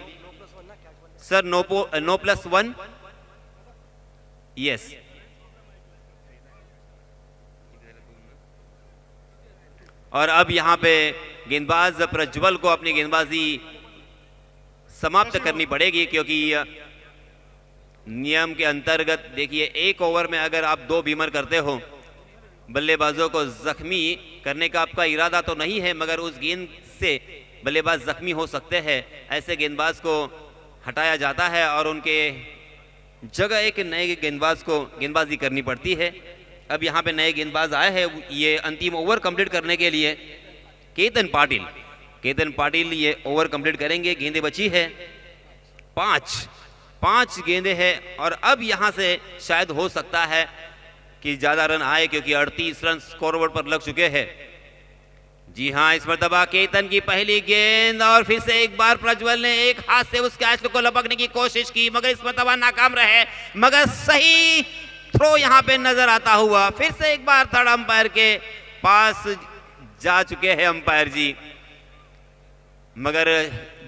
[SPEAKER 3] Sir no plus 1, yes. और अब यहाँ पे गेंदबाज प्रज्वल को अपनी गेंदबाजी समाप्त करनी पड़ेगी, क्योंकि नियम के अंतर्गत देखिए एक ओवर में अगर आप 2 बीमर करते हो, बल्लेबाजों को जख्मी करने का आपका इरादा तो नहीं है, मगर उस गेंद से बल्लेबाज जख्मी हो सकते हैं। ऐसे गेंदबाज को हटाया जाता है और उनके जगह एक नए गेंदबाज को गेंदबाजी करनी पड़ती है। अब यहाँ पे नए गेंदबाज आए हैं ये अंतिम ओवर कंप्लीट करने के लिए। केतन पाटिल ये ओवर कंप्लीट करेंगे। गेंदें बची है 5 गेंदें हैं और अब यहां से शायद हो सकता है कि ज्यादा रन आए, क्योंकि 38 रन स्कोरबोर्ड पर लग चुके हैं। जी हां, इस मर्तबा केतन की पहली गेंद और फिर से एक बार प्रज्वल ने एक हाथ से उस कैच को लपकने की कोशिश की, मगर इस मर्तबा नाकाम रहे। मगर सही थ्रो यहां पे नजर आता हुआ। फिर से एक बार थर्ड अंपायर के पास जा चुके हैं अंपायर जी। मगर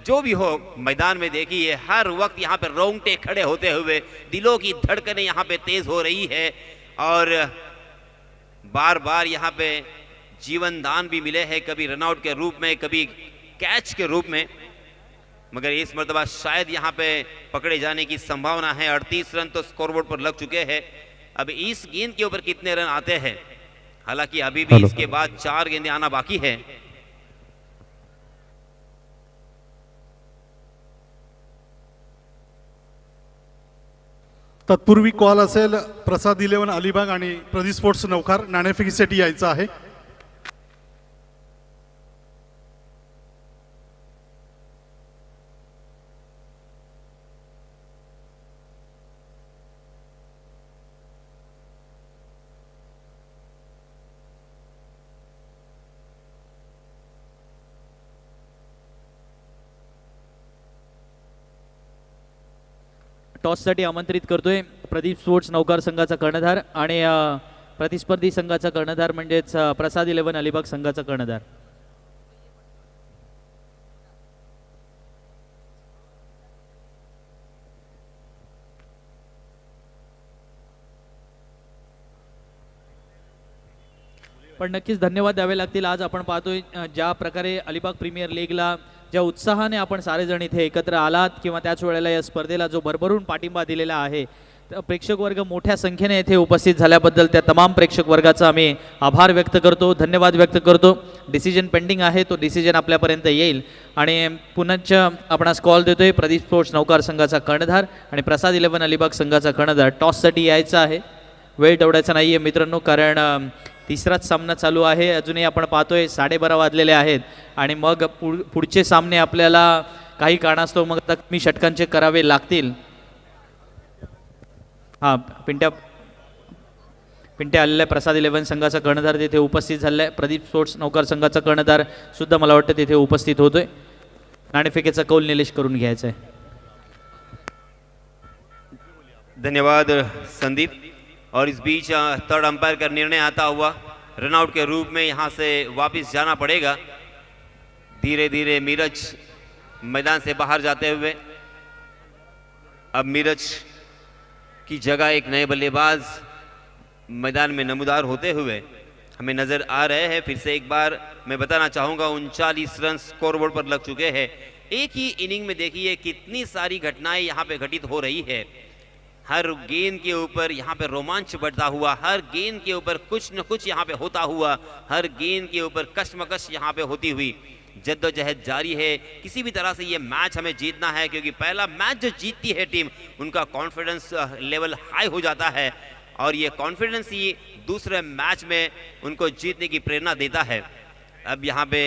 [SPEAKER 3] जो भी हो, मैदान में देखिए हर वक्त यहाँ पे रोंगटे खड़े होते हुए दिलों की धड़कनें यहाँ पे तेज हो रही है और बार बार यहाँ पे जीवन दान भी मिले हैं, कभी रनआउट के रूप में, कभी कैच के रूप में। मगर इस मर्तबा शायद यहाँ पे पकड़े जाने की संभावना है। 38 रन तो स्कोरबोर्ड पर लग चुके हैं। अब इस गेंद के ऊपर कितने रन आते हैं, हालांकि अभी भी इसके बाद 4 गेंदें आना बाकी है।
[SPEAKER 2] तत्पूर्वी कॉल असेल प्रसाद 11 अलिबाग आणि प्रदीप स्पोर्ट्स नौकार नाणेफेकीसाठी यायचं आहे।
[SPEAKER 1] टॉससाठी आमंत्रित करतोय प्रदीप स्पोर्ट्स नौकार संघाचा कर्णधार आणि प्रतिस्पर्धी संघाचा कर्णधार म्हणजेच प्रसाद 11 अलिबाग संघाचा कर्णधार। पण नक्कीच धन्यवाद द्यावे लागतील। आज आपण पाहतोय ज्या प्रकारे अलिबाग प्रीमियर लीगला ज्या उत्साहाने आपण सारेजण इथे एकत्र आलात किंवा त्याच वेळेला या स्पर्धेला जो भरभरून पाठिंबा दिलेला आहे, प्रेक्षक वर्ग मोठ्या संख्येने येथे उपस्थित झाल्याबद्दल त्या तमाम प्रेक्षक वर्गाचा आम्ही आभार व्यक्त करतो, धन्यवाद व्यक्त करतो। डिसिजन पेंडिंग आहे, तो डिसिजन आपल्यापर्यंत येईल आणि पुनश्च आपणास कॉल देतोय प्रदीप स्पोर्ट्स नौकार संघाचा कर्णधार आणि प्रसाद 11 अलिबाग संघाचा कर्णधार। टॉससाठी यायचं आहे, वेळ तेवढ्याचा नाही आहे मित्रांनो, कारण तिसराच सामना चालू आहे। अजूनही आपण पाहतोय 12:30 वाजलेले आहेत आणि मग पुढचे सामने आपल्याला काही कारणास्तव मग आता कमी षटकांचे करावे लागतील. हा पिंट्या आलेला आहे. प्रसाद 11 संघाचा कर्णधार तिथे उपस्थित झालेला आहे. प्रदीप स्पोर्ट्स नौकार संघाचा कर्णधार सुद्धा मला वाटतं तिथे उपस्थित होतोय. नाणेफेकीचा कौल निलेश करून घ्यायचा आहे.
[SPEAKER 3] धन्यवाद संदीप. और इस बीच थर्ड अंपायर का निर्णय आता हुआ रनआउट के रूप में यहाँ से वापस जाना पड़ेगा. धीरे धीरे मीरज मैदान से बाहर जाते हुए अब मीरज की जगह एक नए बल्लेबाज मैदान में नमूदार होते हुए हमें नजर आ रहे हैं. फिर से एक बार मैं बताना चाहूंगा 39 रन स्कोरबोर्ड पर लग चुके हैं. एक ही इनिंग में देखिए कितनी सारी घटनाएं यहाँ पे घटित हो रही है. हर गेंद के ऊपर यहाँ पे रोमांच बढ़ता हुआ, हर गेंद के ऊपर कुछ न कुछ यहाँ पे होता हुआ, हर गेंद के ऊपर कशमकश यहाँ पे होती हुई जद्दोजहद जारी है. किसी भी तरह से ये मैच हमें जीतना है क्योंकि पहला मैच जो जीतती है टीम उनका कॉन्फिडेंस लेवल हाई हो जाता है और ये कॉन्फिडेंस ही दूसरे मैच में उनको जीतने की प्रेरणा देता है. अब यहाँ पे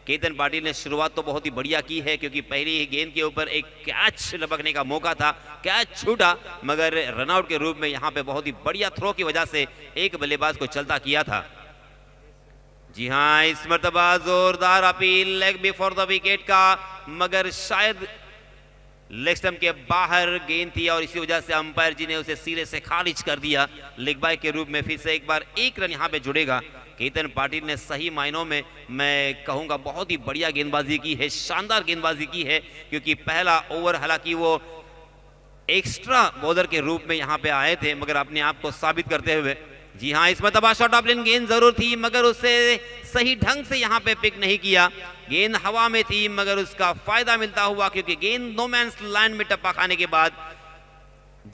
[SPEAKER 3] केतन पाटिल ने शुरुआत तो बहुत ही बढ़िया की है क्योंकि पहली ही गेंद के ऊपर एक कैच लपकने का मौका था, कैच छूटा मगर रनआउट के रूप में यहाँ पे बहुत ही बढ़िया थ्रो की वजह से एक बल्लेबाज को चलता किया था. जी हाँ, इस मर्तबा जोरदार appeal leg before the wicket का मगर शायद लेग स्टंप के बाहर गेंद थी और इसी वजह से अंपायर जी ने उसे सिरे से खारिज कर दिया. लेग बाय के रूप में फिर से एक बार एक रन यहाँ पे जुड़ेगा. केतन पाटिल ने सही मायनों में मैं कहूँगा बहुत ही बढ़िया गेंदबाजी की है, शानदार गेंदबाजी की है क्योंकि पहला ओवर हालांकि वो एक्स्ट्रा बॉलर के रूप में यहाँ पे आए थे मगर अपने आप को साबित करते हुए. जी हाँ, इस मरतबा शॉर्ट ऑफ लेन गेंद जरूर थी मगर उसे सही ढंग से यहाँ पे पिक नहीं किया. गेंद हवा में थी मगर उसका फायदा मिलता हुआ क्योंकि गेंद नो मैंस लाइन में टप्पा खाने के बाद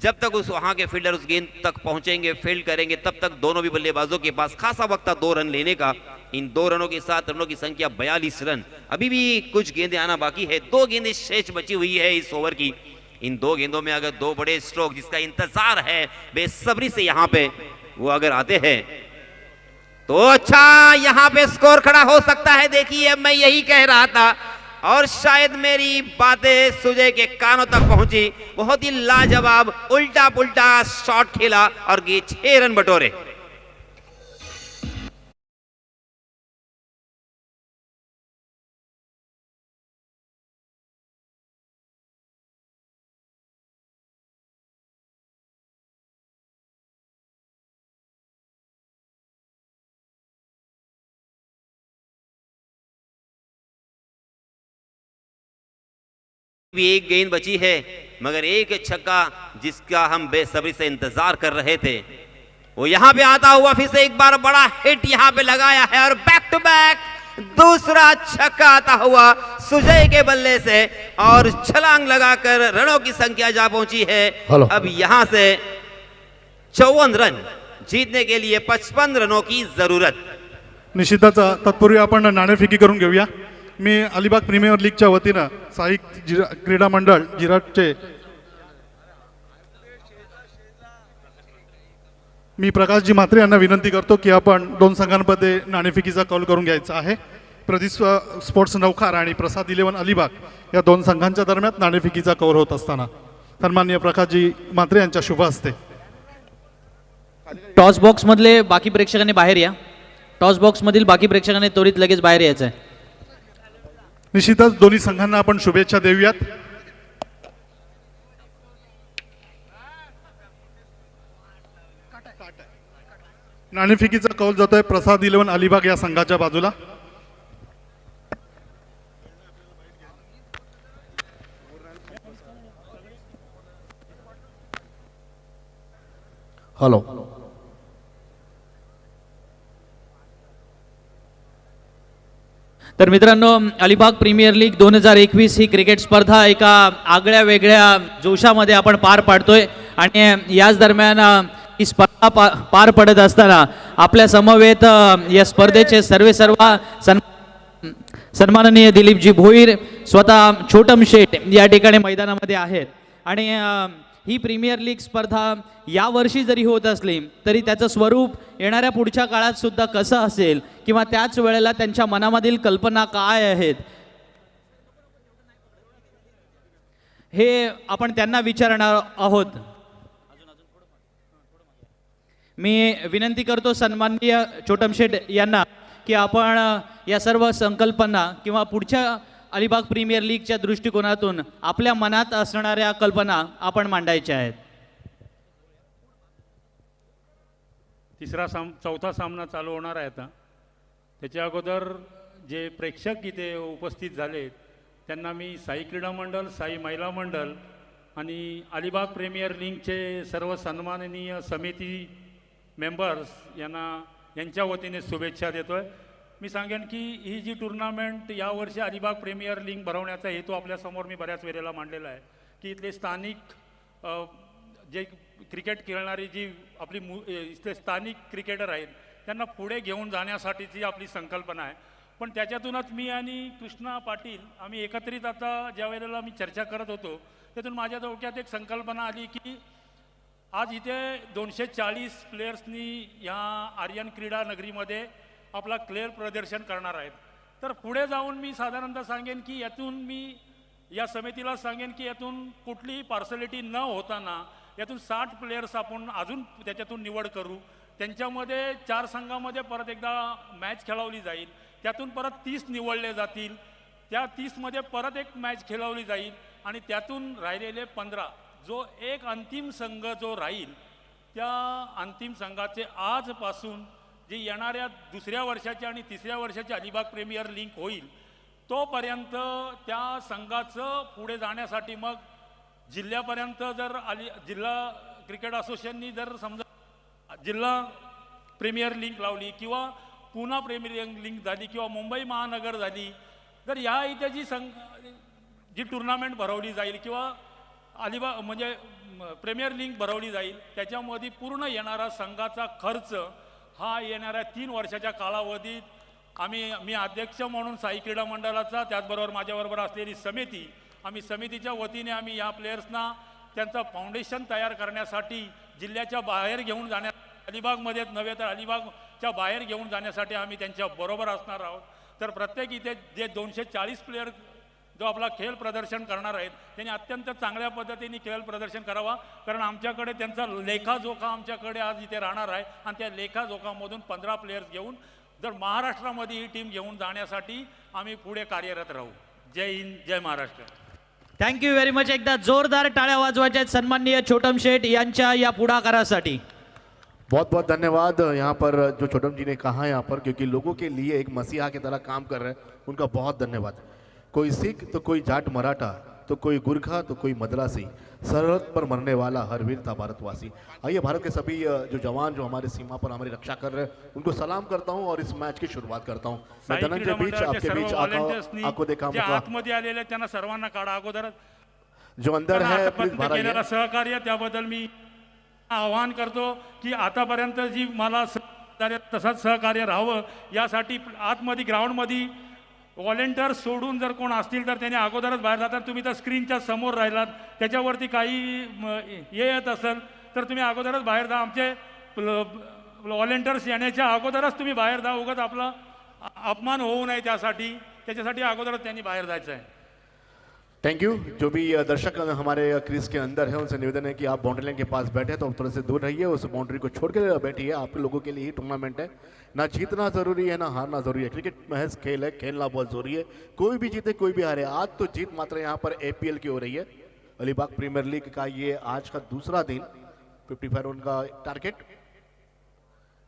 [SPEAKER 3] जब तक उस वहां के फील्डर उस गेंद तक पहुंचेंगे, फील्ड करेंगे, तब तक दोनों भी बल्लेबाजों के पास खासा वक्त था 2 रन लेने का. इन 2 रनों के साथ रनों की संख्या 42 रन. अभी भी कुछ गेंदें आना बाकी है. 2 गेंदें शेष बची हुई है इस ओवर की. इन 2 गेंदों में अगर 2 बड़े स्ट्रोक जिसका इंतजार है बेसब्री से यहाँ पे वो अगर आते हैं तो अच्छा यहाँ पे स्कोर खड़ा हो सकता है. देखिए मैं यही कह रहा था और शायद मेरी बातें सुजय के कानों तक पहुंची. बहुत ही लाजवाब उल्टा पुल्टा शॉट खेला और ये 6 रन बटोरे. भी एक गेंद बची है मगर एक छक्का जिसका हम बेसब्री से इंतजार कर रहे थे वो यहाँ पे आता हुआ फिर से एक बार बड़ा हिट यहाँ पे लगाया है और बैक टू बैक दूसरा छक्का आता हुआ सुजय के बल्ले से और छलांग लगाकर रनों की संख्या जा पहुंची है. अब यहाँ से 54 रन जीतने के लिए 55 रनों की जरूरत.
[SPEAKER 2] निश्चितच तत्पूर्वी आपण नाणेफेकी करून घेऊया. मी अलिबाग प्रीमियर लीगच्या वतीनं साई क्रीडा मंडळ जिराटचे मी प्रकाशजी म्हात्रे यांना विनंती करतो की आपण 2 संघांमध्ये नाणेफेकीचा कौल करून घ्यायचा आहे. प्रदीप स्पोर्ट्स नौखार आणि प्रसाद 11 अलिबाग या 2 संघांच्या दरम्यान नाणेफेकीचा कौल होत असताना सन्माननीय प्रकाशजी म्हात्रे यांच्या शुभ हस्ते
[SPEAKER 1] टॉस बॉक्स मधले बाकी प्रेक्षकांनी बाहेर या. टॉस बॉक्स मधील बाकी प्रेक्षकांनी त्वरित लगेच बाहेर यायचं आहे.
[SPEAKER 2] निश्चितच दोन्ही संघांना आपण शुभेच्छा देऊयात. नाणेफेकीचा कौल जातोय प्रसाद 11 अलिबाग या संघाच्या बाजूला.
[SPEAKER 4] हॅलो
[SPEAKER 1] तर मित्रांनो अलिबाग प्रीमियर लीग 2021 ही क्रिकेट स्पर्धा एका आगळ्या वेगळ्या जोशामध्ये आपण पार पाडतोय आणि याच दरम्यान ही स्पर्धा पार पडत असताना आपल्या समवेत या स्पर्धेचे सर्व सन्माननीय दिलीपजी भोईर स्वतः छोटम शेठ या ठिकाणी मैदानामध्ये आहेत आणि ही प्रीमियर लीग स्पर्धा यावर्षी जरी होत असली तरी त्याचं स्वरूप येणाऱ्या पुढच्या काळात सुद्धा कसं असेल किंवा त्याच वेळेला त्यांच्या मनामधील कल्पना काय आहेत हे आपण त्यांना विचारणार आहोत. मी विनंती करतो सन्माननीय छोटमशेठ यांना की आपण या सर्व संकल्पना किंवा पुढच्या अलिबाग प्रीमियर लीगच्या दृष्टिकोनातून आपल्या मनात असणाऱ्या कल्पना आपण मांडायच्या आहेत.
[SPEAKER 4] चौथा सामना चालू होणार आहे आता. त्याच्या अगोदर जे प्रेक्षक इथे उपस्थित झाले त्यांना मी साई क्रीडा मंडळ, साई महिला मंडळ आणि अलिबाग प्रीमियर लीगचे सर्व सन्माननीय समिती मेंबर्स यांच्या वतीने शुभेच्छा देतो आहे. मी सांगेन की ही जी टुर्नामेंट यावर्षी अलिबाग प्रीमियर लीग भरवण्याचा हेतू आपल्यासमोर मी बऱ्याच वेळेला मांडलेला आहे की इथले स्थानिक जे क्रिकेट खेळणारी जी आपली इथले स्थानिक क्रिकेटर आहेत त्यांना पुढे घेऊन जाण्यासाठीची आपली संकल्पना आहे. पण त्याच्यातूनच मी आणि कृष्णा पाटील आम्ही एकत्रित आता ज्या वेळेला मी चर्चा करत होतो त्यातून माझ्या डोक्यात एक संकल्पना आली की आज इथे 240 प्लेयर्सनी ह्या आर्यन क्रीडा नगरीमध्ये आपला क्लिअर प्रदर्शन करणार आहेत. तर पुढे जाऊन मी साधारणतः सांगेन की यातून मी या समितीला सांगेन की यातून कुठलीही पार्सलिटी न होताना यातून 60 प्लेयर्स आपण अजून त्याच्यातून निवड करू. त्यांच्यामध्ये 4 संघामध्ये परत एकदा मॅच खेळवली जाईल. त्यातून परत 30 निवडले जातील. त्या 30मध्ये परत एक मॅच खेळवली जाईल आणि त्यातून राहिलेले 15 जो एक अंतिम संघ जो राहील त्या अंतिम संघाचे आजपासून जे येणाऱ्या दुसऱ्या वर्षाच्या आणि तिसऱ्या वर्षाची अलिबाग प्रीमियर लीग होईल तोपर्यंत त्या संघाचं पुढे जाण्यासाठी मग जिल्ह्यापर्यंत जर जिल्हा क्रिकेट असोसिएशननी जर समजा जिल्हा प्रीमियर लीग लावली किंवा पुणा प्रीमियर लीग झाली किंवा मुंबई महानगर झाली तर ह्या इथे जी टुर्नामेंट भरवली जाईल किंवा अलिबाग म्हणजे प्रीमियर लीग भरवली जाईल त्याच्यामध्ये पूर्ण येणारा संघाचा खर्च हा येणाऱ्या 3 वर्षाच्या कालावधीत मी अध्यक्ष म्हणून साई क्रीडा मंडळाचा त्याचबरोबर माझ्याबरोबर असलेली समिती आम्ही समितीच्या वतीने आम्ही या प्लेयर्सना त्यांचं फाउंडेशन तयार करण्यासाठी जिल्ह्याच्या बाहेर घेऊन जाण्या अलिबागमध्येच नव्हे तर अलिबागच्या बाहेर घेऊन जाण्यासाठी आम्ही त्यांच्या बरोबर असणार आहोत. तर प्रत्येक इथे जे 240 प्लेयर जो आपला खेळ प्रदर्शन करणार आहेत त्यांनी अत्यंत चांगल्या पद्धतीने खेळ प्रदर्शन करावा कारण आमच्याकडे त्यांचा लेखाजोखा आमच्याकडे आज इथे राहणार आहे आणि त्या लेखाजोखामधून 15 प्लेयर्स घेऊन जर महाराष्ट्रामध्ये ही टीम घेऊन जाण्यासाठी आम्ही पुढे कार्यरत राहू. जय हिंद, जय महाराष्ट्र.
[SPEAKER 1] Thank you very much. एकदा जोरदार टाळ्या वाजवायच्या आहेत सन्माननीय छोटम शेठ यांच्या या पुढाकारासाठी.
[SPEAKER 5] बहुत बहुत धन्यवाद. यहाँ पर जो छोटम जी ने कहा यहाँ पर क्योंकि लोगों के लिए एक मसीहा की तरह काम कर रहे हैं उनका बहुत धन्यवाद. कोई सिख तो कोई जाट मराठा तो कोई गुरखा तो कोई मद्रासी सरहद पर मरने वाला हर वीर था भारतवासी. आइए भारत के सभी जो जवान जो हमारे सीमा पर हमारी रक्षा कर रहे हैं उनको सलाम करता हूं और इस मैच की शुरुआत करता हूं. मैं धनंजय बीच आपके बीच आपको देखा
[SPEAKER 4] आतमध्ये आलेले त्यांना सर्वांना काढा अगोदर
[SPEAKER 5] जो अंदर है प्लीज बाहर आइए.
[SPEAKER 4] सहकार्य त्याबद्दल मी आवाहन करतो की आतापर्यंत जी मला तसाच सहकार्य राहावं यासाठी आतमध्ये ग्राउंडमध्ये व्हॉलेंटियर्स सोडून जर कोण असतील तर त्यांनी अगोदरच बाहेर जातात. तुम्ही तर स्क्रीनच्या समोर राहिलात त्याच्यावरती काही येत असेल तर तुम्ही अगोदरच बाहेर जा. आमचे व्हॉलेंटियर्स येण्याच्या अगोदरच तुम्ही बाहेर जा. उगाच आपला अपमान होऊ नये त्याच्यासाठी अगोदरच त्यांनी बाहेर जायचं आहे.
[SPEAKER 5] Thank you. जो भी दर्शक हमारे क्रीज के अंदर है उनसे निवेदन है कि आप बाउंड्री लाइन के पास बैठे तो थोड़े से दूर रहिए. उस बाउंड्री को छोड़ के बैठिए. आप लोगों के लिए ही टूर्नामेंट है. ना जीतना जरूरी है ना हारना जरूरी है. क्रिकेट महज खेल है. खेलना बहुत जरूरी है. कोई भी जीते कोई भी हारे. आज तो जीत मात्र यहाँ पर APL की हो रही है. अलीबाग प्रीमियर लीग का ये आज का दूसरा दिन. 55 रन का टारगेट.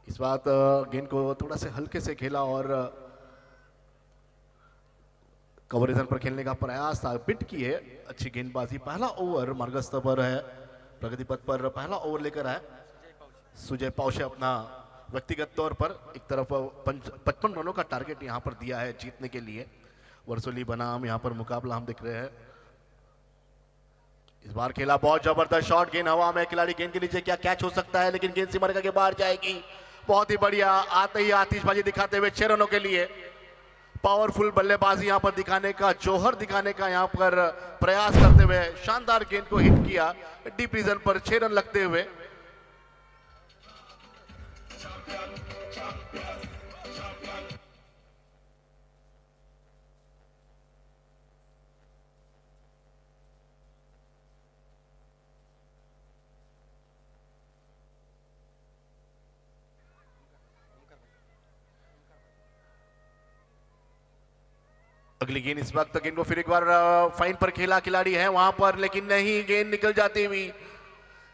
[SPEAKER 5] इस बात गेंद को थोड़ा से हल्के से खेला और कवरेजन पर खेलने का प्रयास था. पिट की है अच्छी गेंदबाजी. पहला ओवर मार्गस्थ पर है. प्रगति पथ पर पहला ओवर लेकर आए सुजय पाउशे अपना व्यक्तिगत तौर पर. एक तरफ 55 रनों का टारगेट यहाँ पर दिया है जीतने के लिए. वर्सोली बनाम यहाँ पर मुकाबला हम दिख रहे हैं. इस बार खेला बहुत जबरदस्त शॉट. गेंद हवा में. खिलाड़ी गेंद के नीचे क्या कैच हो सकता है लेकिन गेंद सीमा रेखा के बाहर जाएगी. बहुत ही बढ़िया. आते ही आतिशबाजी दिखाते हुए 6 रनों के लिए पावरफुल बल्लेबाजी यहां पर दिखाने का, जौहर दिखाने का यहां पर प्रयास करते हुए शानदार गेंद को हिट किया डीप रीजन पर 6 रन लगते हुए. अगली गेंद इस वक्त गेंद को फिर एक बार फाइन पर खेला खिलाड़ी है वहां पर, लेकिन नहीं, गेंद निकल जाती हुई।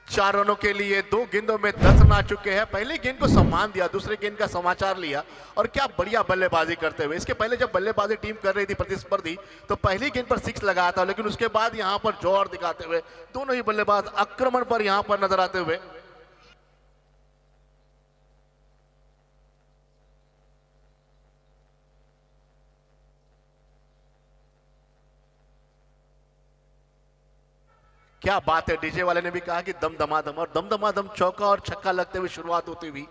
[SPEAKER 5] 4 रनों के लिए 2 गेंदों में 10 रन आ चुके हैं। पहली गेंद को सम्मान दिया, दूसरे गेंद का समाचार लिया और क्या बढ़िया बल्लेबाजी करते हुए। इसके पहले जब बल्लेबाजी टीम कर रही थी प्रतिस्पर्धी, तो पहली गेंद पर 6 लगाया था, लेकिन उसके बाद यहां पर जोर दिखाते हुए दोनों ही बल्लेबाज आक्रमण पर यहां पर नजर आते हुए। क्या बात है, डीजे वाले ने भी कहा कि दम दमादम, और दम दमादम चौका और छक्का लगते हुए शुरुआत होती हुई।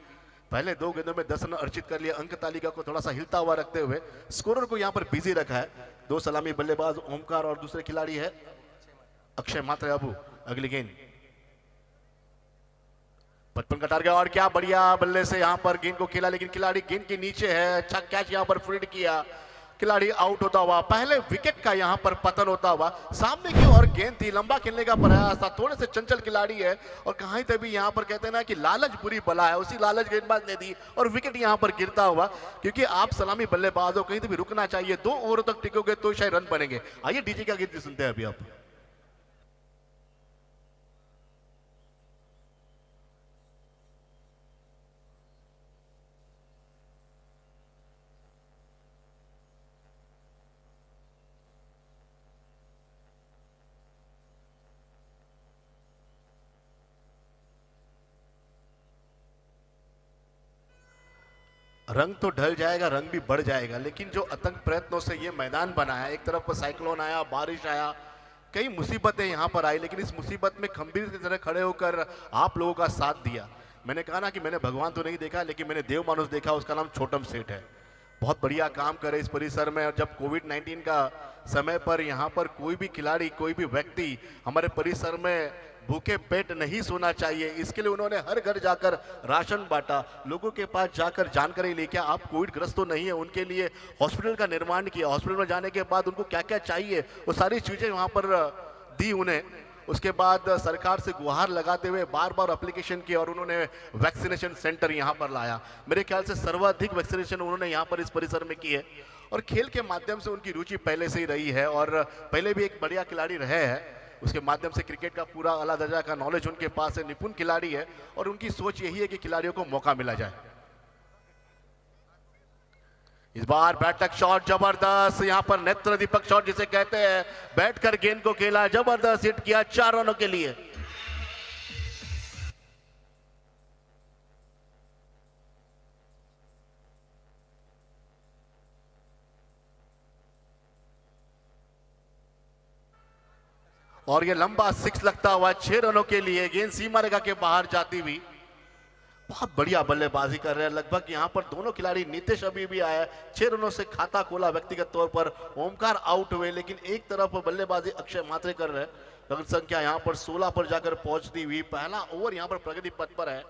[SPEAKER 5] पहले 2 गेंदों में 10 रन अर्जित कर लिया, अंक तालिका को थोड़ा सा हिलता हुआ रखते हुए स्कोरर को यहां पर बिजी रखा है। 2 सलामी बल्लेबाज ओमकार और दूसरे खिलाड़ी है अक्षय मात्रे अबू। अगली गेंद 55 का टारगेट और क्या बढ़िया बल्ले से यहां पर गेंद को खेला, लेकिन खिलाड़ी गेंद के नीचे है। अच्छा कैच यहां पर फील्ड किया, खिलाड़ी आउट होता हुआ। पहले विकेट का यहां पर पतन होता हुआ। सामने की ओर गेंद थी, लंबा खेलने का प्रयास था, थोड़े से चंचल खिलाड़ी है और कहीं तभी यहां पर कहते हैं ना कि लालच बुरी बला है, उसी लालच गेंदबाज ने दी और विकेट यहां पर गिरता हुआ। क्योंकि आप सलामी बल्लेबाज हो, कहीं तभी रुकना चाहिए, 2 ओवरों तक टिकोगे तो शायद रन बनेंगे। आइए डीजे का गीत सुनते हैं अभी आप। रंग तो ढल जाएगा, रंग भी बढ़ जाएगा, लेकिन जो अतंक प्रयत्नों से ये मैदान बना है, एक तरफ साइक्लोन आया, बारिश आया, कई मुसीबतें यहाँ पर आई, लेकिन इस मुसीबत में खंबीर की तरह खड़े होकर आप लोगों का साथ दिया। मैंने कहा ना कि मैंने भगवान तो नहीं देखा, लेकिन मैंने देव मानुष देखा, उसका नाम छोटम सेठ है। बहुत बढ़िया काम करे इस परिसर में। और जब कोविड-19 का समय पर यहाँ पर कोई भी खिलाड़ी, कोई भी व्यक्ति हमारे परिसर में भूखे पेट नहीं सोना चाहिए, इसके लिए उन्होंने हर घर जाकर राशन बांटा, लोगों के पास जाकर जानकारी ली, क्या आप कोविड ग्रस्त तो नहीं है, उनके लिए हॉस्पिटल का निर्माण किया। हॉस्पिटल में जाने के बाद उनको क्या क्या चाहिए वो सारी चीजें वहां पर दी उन्हें। उसके बाद सरकार से गुहार लगाते हुए बार बार एप्लीकेशन की और उन्होंने वैक्सीनेशन सेंटर यहाँ पर लाया। मेरे ख्याल से सर्वाधिक वैक्सीनेशन उन्होंने यहाँ पर इस परिसर में की है और खेल के माध्यम से उनकी रुचि पहले से ही रही है और पहले भी एक बढ़िया खिलाड़ी रहे हैं। उसके माध्यम से क्रिकेट का पूरा आला दर्जा का नॉलेज उनके पास है, निपुण खिलाड़ी है और उनकी सोच यही है कि खिलाड़ियों को मौका मिला जाए। इस बार बैठक शॉट जबरदस्त, यहां पर नेत्र दीपक शॉट जिसे कहते हैं, बैठकर गेंद को खेला, जबरदस्त हिट किया 4 रनों के लिए। और ये लंबा 6 लगता हुआ 6 रनों के लिए, गेंद सीमा रेखा के बाहर जाती हुई। बहुत बढ़िया बल्लेबाजी कर रहे हैं। लगभग यहां पर दोनों खिलाड़ी, नीतीश अभी भी आया, 6 रनों से खाता खोला व्यक्तिगत तौर पर। ओमकार आउट हुए, लेकिन एक तरफ बल्लेबाजी अक्षय मात्रे कर रहे हैं। रन संख्या यहां पर 16 पर जाकर पहुंचती हुई। पहला ओवर यहां पर प्रगति पथ पर है।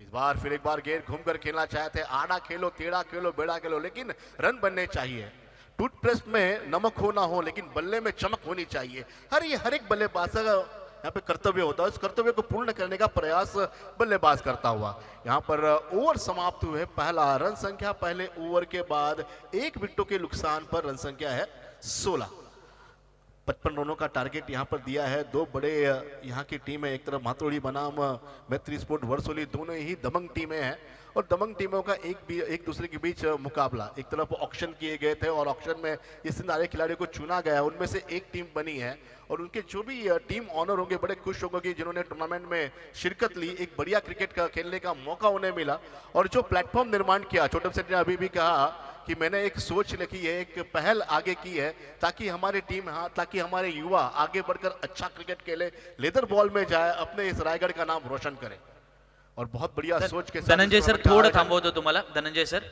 [SPEAKER 5] इस बार फिर एक बार गेंद घूमकर खेलना चाहते हैं, आड़ा खेलो, टेढ़ा खेलो, बेड़ा खेलो, लेकिन रन बनने चाहिए। टूथपेस्ट में नमक हो ना हो, लेकिन बल्ले में चमक होनी चाहिए। हर एक बल्लेबाज का यहाँ पे कर्तव्य होता है, उस कर्तव्य को पूर्ण करने का प्रयास बल्लेबाज करता हुआ। यहाँ पर ओवर समाप्त हुए। पहला रन संख्या पहले ओवर के बाद 1 विकेटों के नुकसान पर रन संख्या है 16। 55 रनों का टारगेट यहाँ पर दिया है। 2 बड़े यहाँ की टीम है, एक तरफ मातोड़ी बनाम मैत्री स्पोर्ट वर्सोली, दोनों ही दबंग टीमें हैं और दबंग टीमों का एक दूसरे के बीच मुकाबला। एक तरफ ऑक्शन किए गए थे और ऑक्शन में इस सारे खिलाड़ियों को चुना गया, उनमें से एक टीम बनी है और उनके जो भी टीम ऑनर होंगे बड़े खुश होंगे जिन्होंने टूर्नामेंट में शिरकत ली, एक बढ़िया क्रिकेट का खेलने का मौका उन्हें मिला। और जो प्लेटफॉर्म निर्माण किया, छोटम सेठ ने अभी भी कहा कि मैंने एक सोच लिखी है, एक पहल आगे की है ताकि हमारी टीम, हाँ, ताकि हमारे युवा आगे बढ़कर अच्छा क्रिकेट खेले, लेदर बॉल में जाए, अपने इस रायगढ़ का नाम रोशन करे। और बहुत बढ़िया सोच के साथ
[SPEAKER 1] धनंजय सर थोडं थांबवतो तुम्हाला. धनंजय सर,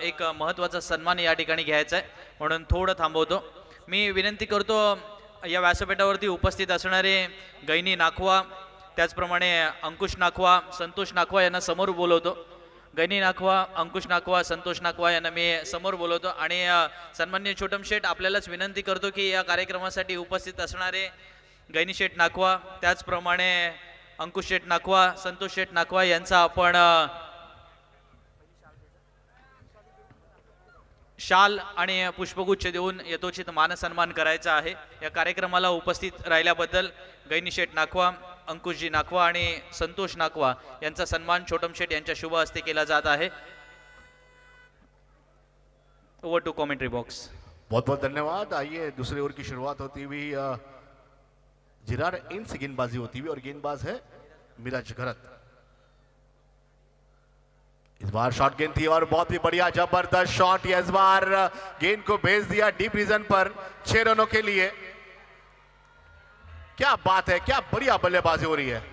[SPEAKER 1] एक महत्वाचा सन्मान या ठिकाणी घ्यायचा आहे म्हणून थोडं थांबवतो. मी विनंती करतो या व्यासपीठावरती उपस्थित असणारे गैनी नाखवा, त्याचप्रमाणे अंकुश नाखवा, संतोष नाखवा यांना समोर बोलवतो. गैनी नाखवा, अंकुश नाखवा, संतोष नाखवा यांना मी समोर बोलवतो आणि सन्माननीय छोटम शेठ आपल्यालाच विनंती करतो की या कार्यक्रमासाठी उपस्थित असणारे गैनी शेठ नाखवा, त्याचप्रमाणे अंकुश शेठ नाखवा, संतोष शेठ नाखवा यांचा आपण शाल आणि पुष्पगुच्छ देऊन यथोचित मानसन्मान करायचा आहे. या कार्यक्रमाला उपस्थित राहिल्याबद्दल गैनी शेठ नाखवा, अंकुशजी नाखवा आणि संतोष नाखवा यांचा सन्मान छोटम शेठ यांच्या शुभ हस्ते केला जात आहे. Over to commentary box.
[SPEAKER 5] बहुत बहुत धन्यवाद. आइए दूसरे ओवर की शुरुआत होती हुई जिरार इन से गेंदबाजी होती हुई और गेंदबाज है मिराज घरत. इस बार शॉट गेंद थी और बहुत ही बढ़िया जबरदस्त शॉट. इस बार गेंद को भेज दिया डीप रीजन पर 6 रनों के लिए. क्या बात है, क्या बढ़िया बल्लेबाजी हो रही है.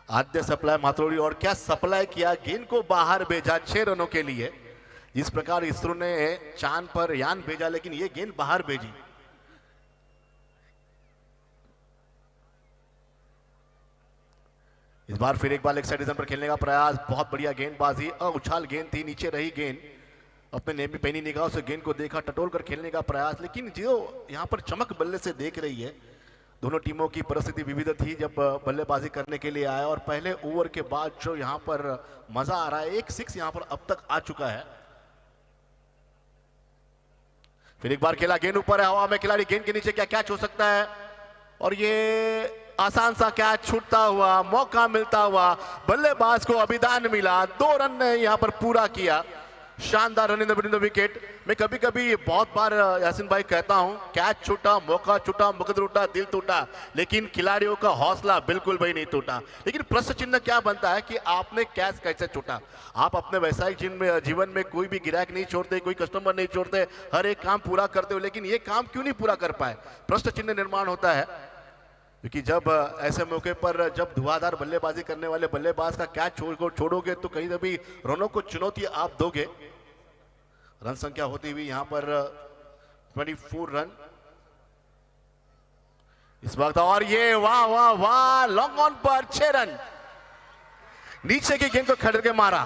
[SPEAKER 5] आद्य सप्लाई माथोड़ी और क्या सप्लाई किया, गेंद को बाहर भेजा 6 रनों के लिए. जिस प्रकार इसरो ने चांद पर यान भेजा लेकिन ये गेंद बाहर भेजी. इस बार फिर एक बार लेग साइड रीजन पर खेलने का प्रयास. बहुत बढ़िया गेंदबाजी. उछाल गेंद थी, नीचे रही गेंद. अपने नेमी पैनी निगाहों से गेंद को देखा, टटोल कर खेलने का प्रयास. लेकिन जो यहां पर चमक बल्ले से देख रही है, दोनों टीमों की परिस्थिति विविध थी जब बल्लेबाजी करने के लिए आया. और पहले ओवर के बाद जो यहां पर मजा आ रहा है, एक 6 यहां पर अब तक आ चुका है. फिर एक बार खेला, गेंद ऊपर है, हवा में खिलाड़ी गेंद के नीचे, क्या कैच हो सकता है. और ये आसान सा कैच छूटता हुआ, मौका मिलता हुआ, बल्लेबाज को अभिदान मिला. 2 रन ने यहां पर पूरा किया. शानदार रन इन द विकेट. मैं कभी कभी बहुत बार यासीन भाई कहता हूं, कैच छूटा, मौका छूटा, मुकद्दर उठा, दिल टूटा, लेकिन खिलाड़ियों का हौसला बिल्कुल भी नहीं टूटा. लेकिन प्रश्न चिन्ह क्या बनता है कि आपने कैच कैसे छूटा. आप अपने व्यवसायिक जीवन में कोई भी गिराहक नहीं छोड़ते, कोई कस्टमर नहीं छोड़ते, हर एक काम पूरा करते हो, लेकिन ये काम क्यों नहीं पूरा कर पाए. प्रश्न चिन्ह निर्माण होता है. क्योंकि जब ऐसे मौके पर जब धुआंधार बल्लेबाजी करने वाले बल्लेबाज का कैच छोड़ोगे तो कहीं ना कहीं रनों को चुनौती आप दोगे. रन संख्या होती हुई यहां पर 24 रन इस वक्त. और ये वाह वाह वाह, लॉन्ग ऑन पर 6 रन. नीचे की गेंद को खड़े के मारा.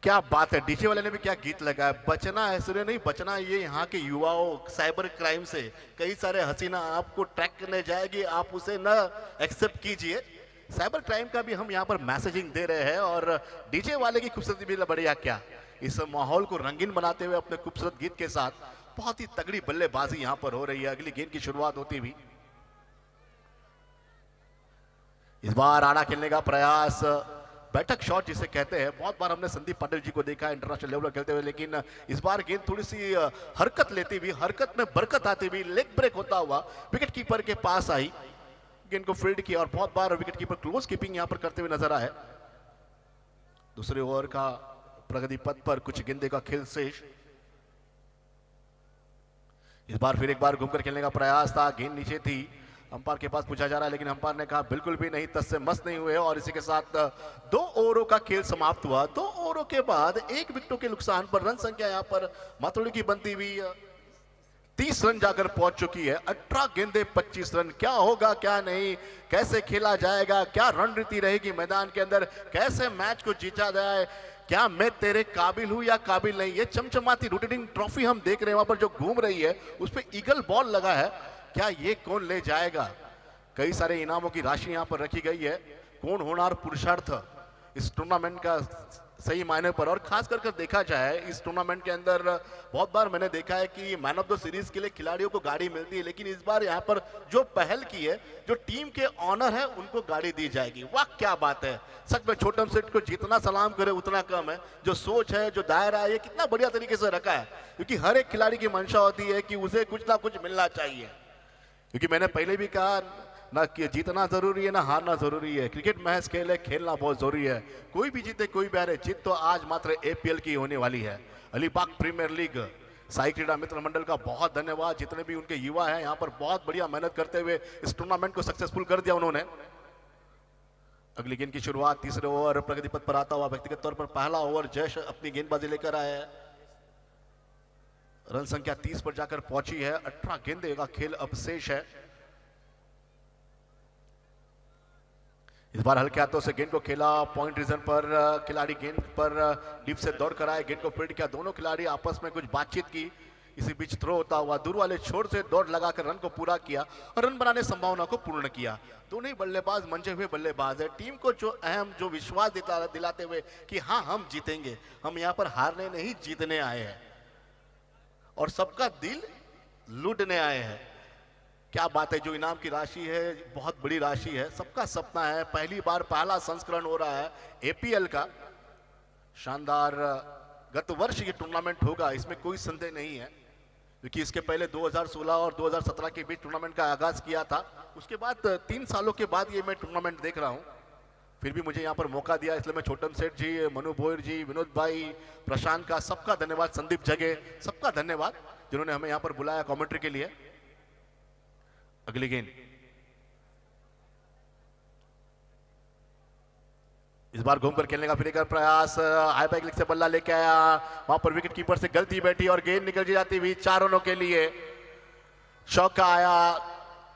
[SPEAKER 5] क्या बात है. डीजे वाले ने भी क्या गीत लगाया. बचना है सूर्य नहीं, बचना ये यहाँ के युवाओं साइबर क्राइम से. कई सारे हसीना आपको ट्रैक करने जाएगी, आप उसे न एक्सेप्ट कीजिए. साइबर क्राइम का भी हम यहाँ पर मैसेजिंग दे रहे हैं. और डीजे वाले की खूबसूरती भी बढ़िया. क्या इस माहौल को रंगीन बनाते हुए अपने खूबसूरत गीत के साथ बहुत ही तगड़ी बल्लेबाजी यहाँ पर हो रही है. अगली गेंद की शुरुआत होती हुई इस बार आड़ा खेलने का प्रयास, बैठक शॉट जिसे कहते हैं. बहुत बार हमने संदीप पाटिल जी को देखा इंटरनेशनल लेवल पर खेलते हुए, लेकिन इस बार गेंद थोड़ी सी हरकत लेती हुई, हरकत में बरकत आती हुई, लेग ब्रेक होता हुआ विकेट कीपर के पास आई, गेंद को फील्ड किया. और बहुत बार विकेट कीपर क्लोज कीपिंग यहां पर करते हुए नजर आए. दूसरे ओवर का प्रगति पथ पर कुछ गेंदे का खेल शेष. इस बार फिर एक बार घूमकर खेलने का प्रयास था. गेंद नीचे थी, अंपायर के पास पूछा जा रहा है, लेकिन अंपायर ने कहा बिल्कुल भी नहीं, तस से मस नहीं हुए. और इसी के साथ 2 ओवरों का खेल समाप्त हुआ. 2 ओवरों के बाद 1 विकेटों के नुकसान पर रन संख्या यहां पर माथोड़ी की बनती हुई 30 रन जाकर पहुंच चुकी है. 18 गेंदे 25 रन. क्या होगा क्या नहीं, कैसे खेला जाएगा, क्या रणनीति रहेगी मैदान के अंदर, कैसे मैच को जीता जाए, क्या मैं तेरे काबिल हूं या काबिल नहीं. ये चमचमाती रोटेटिंग ट्रॉफी हम देख रहे हैं, वहां पर जो घूम रही है उस पर ईगल बॉल लगा है. क्या ये कौन ले जाएगा. कई सारे इनामों की राशि यहां पर रखी गई है. कौन होनार पुरुषार्थ इस टूर्नामेंट का सही मायने पर. और खास कर देखा जाए इस टूर्नामेंट के अंदर बहुत बार मैंने देखा है कि मैन ऑफ द सीरीज के लिए खिलाड़ियों को गाड़ी मिलती है, लेकिन इस बार यहां पर जो पहल की है, जो टीम के ऑनर है, उनको गाड़ी दी जाएगी. वाह क्या बात है. सच में छोटम सेठ को जितना सलाम करे उतना कम है. जो सोच है, जो दायरा है, ये कितना बढ़िया तरीके से रखा है. क्योंकि हर एक खिलाड़ी की मंशा होती है कि उसे कुछ ना कुछ मिलना चाहिए. क्योंकि मैंने पहले भी कहा ना कि जीतना जरूरी है ना हारना जरूरी है. क्रिकेट मैच खेल है, खेलना बहुत जरूरी है. कोई भी जीते कोई भी हारे, जीत तो आज मात्र APL की होने वाली है. अलीबाग प्रीमियर लीग साई क्रीडा मित्र मंडल का बहुत धन्यवाद। जितने भी उनके युवा हैं यहाँ पर बहुत बढ़िया मेहनत करते हुए इस टूर्नामेंट को सक्सेसफुल कर दिया उन्होंने। अगली गेंद की शुरुआत, तीसरे ओवर प्रगति पथ पर आता हुआ व्यक्तिगत तौर पर पहला ओवर जयेश अपनी गेंदबाजी लेकर आए हैं। रन संख्या 30 पर जाकर पहुंची है। 18 गेंदे का खेल अब शेष है। इस बार हल्के हाथों से गेंद को खेला, पॉइंट रीजन पर खिलाड़ी गेंद पर डीप से दौड़ कर आए, गेंद को फील्ड किया, दोनों खिलाड़ी आपस में कुछ बातचीत की। इसी बीच थ्रो होता हुआ दूर वाले छोर से दौड़ लगाकर रन को पूरा किया और रन बनाने संभावना को पूर्ण किया। दोनों ही बल्लेबाज मंजे हुए बल्लेबाज है। टीम को जो अहम जो विश्वास दिलाते हुए कि हाँ हम जीतेंगे, हम यहाँ पर हारने नहीं जीतने आए हैं और सबका दिल लूटने आए हैं। क्या बात है, जो इनाम की राशि है बहुत बड़ी राशि है। सबका सपना है, पहली बार पहला संस्करण हो रहा है एपीएल का। शानदार गत वर्ष ये टूर्नामेंट होगा, इसमें कोई संदेह नहीं है, क्योंकि इसके पहले 2016 और 2017 के बीच टूर्नामेंट का आगाज किया था। उसके बाद 3 सालों के बाद ये मैं टूर्नामेंट देख रहा हूं। फिर भी मुझे यहाँ पर मौका दिया, इसलिए मैं छोटन सेठ जी, मनु भोयर जी, विनोद भाई, प्रशांत का सबका धन्यवाद, संदीप जगे सबका धन्यवाद जिन्होंने हमें यहाँ पर बुलाया कमेंट्री के लिए। अगली गेंद, इस बार घूमकर खेलने का फिर एक प्रयास, हाई बैक लेग से बल्ला लेके आया, वहां पर विकेट कीपर से गलती बैठी और गेंद निकल जाती हुई 4 रनों के लिए। चौका आया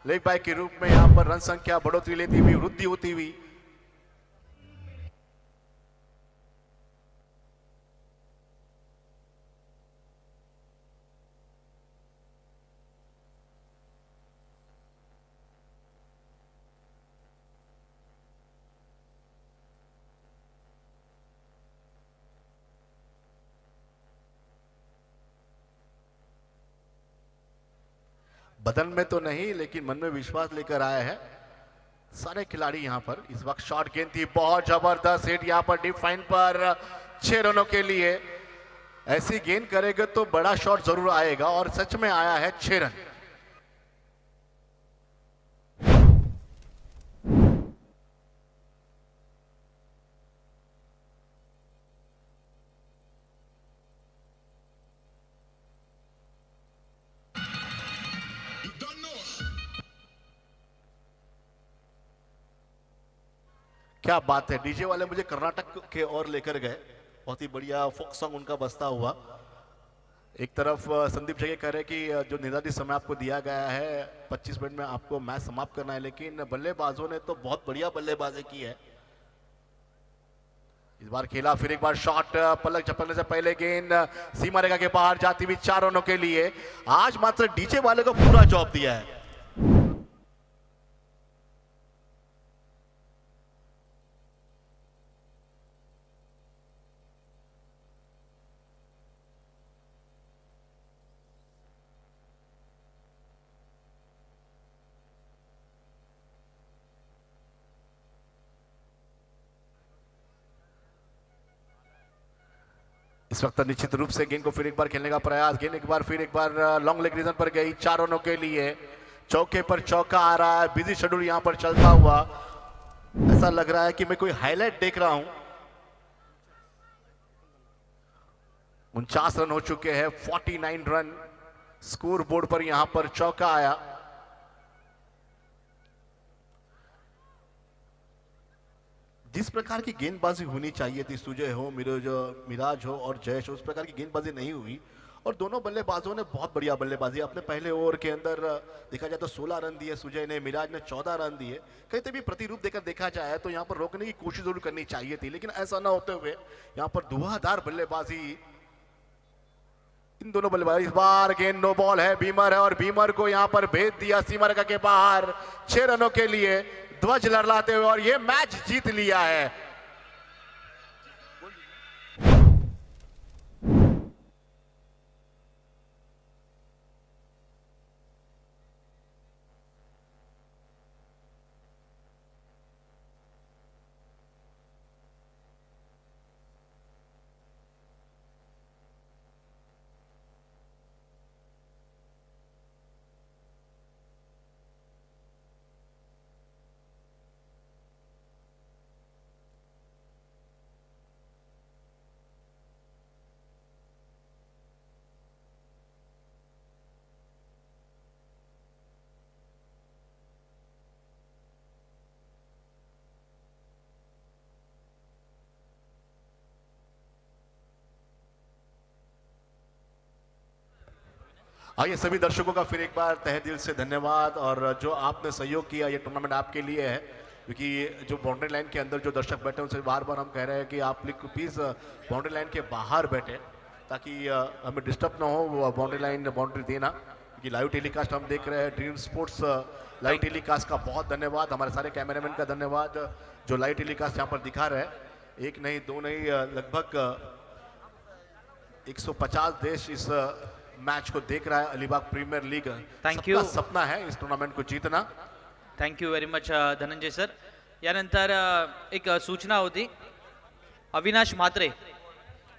[SPEAKER 5] लेग बैक के रूप में, यहां पर रन संख्या बढ़ोतरी लेती हुई, वृद्धि होती हुई। बदन में तो नहीं लेकिन मन में विश्वास लेकर आए हैं सारे खिलाड़ी यहाँ पर। इस वक्त शॉर्ट गेंद थी, बहुत जबरदस्त हिट यहाँ पर डीप फाइन पर 6 रनों के लिए। ऐसी गेंद करेगा तो बड़ा शॉट जरूर आएगा और सच में आया है 6 रन। क्या बात है, डीजे वाले मुझे कर्नाटक के ओर लेकर गए, बहुत ही बढ़िया फोक सॉन्ग उनका बजता हुआ। एक तरफ संदीप जगह कह रहे कि जो निर्धारित समय आपको दिया गया है 25 मिनट में आपको मैच समाप्त करना है, लेकिन बल्लेबाजों ने तो बहुत बढ़िया बल्लेबाजी की है। इस बार खेला, फिर एक बार शॉट, पलक झपकने से पहले गेंद सीमा रेखा के बाहर जाती हुई 4 रनों के लिए। आज मात्र डीजे वाले को पूरा जॉब दिया है। इस वक्त निश्चित रूप से गेंद को फिर एक बार खेलने का प्रयास, गेंद एक बार लॉन्ग लेग रीजन पर गई 4 रनों के लिए। चौके पर चौका आ रहा है, बिजी शेड्यूल यहां पर चलता हुआ ऐसा लग रहा है कि मैं कोई हाईलाइट देख रहा हूं। 49 रन हो चुके हैं, 49 रन स्कोर बोर्ड पर यहां पर चौका आया। जिस प्रकार की गेंदबाजी होनी चाहिए थी, सुजय हो, मिराज हो और जयेश हो, उस प्रकार की गेंदबाजी नहीं हुई और दोनों बल्लेबाजों ने बहुत बढ़िया बल्लेबाजी। अपने पहले ओवर के अंदर देखा जाए तो 16 रन दिए सुजय ने, मिराज ने 14 रन दिए। कहीं भी प्रतिरूप देकर देखा जाए तो यहाँ पर रोकने की कोशिश जरूर करनी चाहिए थी, लेकिन ऐसा ना होते हुए यहाँ पर धुआंधार बल्लेबाजी इन दोनों बल्लेबाज। इस बार गेंद नो बॉल है, बीमर है और बीमर को यहाँ पर भेज दिया सीमा रेखा के बाहर 6 रनों के लिए, ध्वज लहराते हुए, और ये मैच जीत लिया है। आइए सभी दर्शकों का फिर एक बार तहे दिल से धन्यवाद, और जो आपने सहयोग किया, ये टूर्नामेंट आपके लिए है, क्योंकि जो बाउंड्री लाइन के अंदर जो दर्शक बैठे हैं उनसे बार बार हम कह रहे हैं कि आप प्लीज़ बाउंड्री लाइन के बाहर बैठे, ताकि हमें डिस्टर्ब ना हो वो बाउंड्री देना, क्योंकि लाइव टेलीकास्ट हम देख रहे हैं। ड्रीम स्पोर्ट्स लाइव टेलीकास्ट का बहुत धन्यवाद, हमारे सारे कैमरामैन का धन्यवाद जो लाइव टेलीकास्ट यहाँ पर दिखा रहे हैं। एक नहीं दो नहीं, लगभग 150 देश इस मैच को देख रहा है। अलीबाग प्रीमियर लीग
[SPEAKER 1] Thank
[SPEAKER 5] सबका
[SPEAKER 1] you.
[SPEAKER 5] सपना है इस टूर्नामेंट को जीतना।
[SPEAKER 1] Thank you very much Dhananjay sir. यानंतर एक सूचना होती. अविनाश म्हात्रे,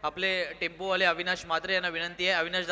[SPEAKER 1] आपले टेम्पोवाले अविनाश म्हात्रे यांना विनंती आहे. अविनाश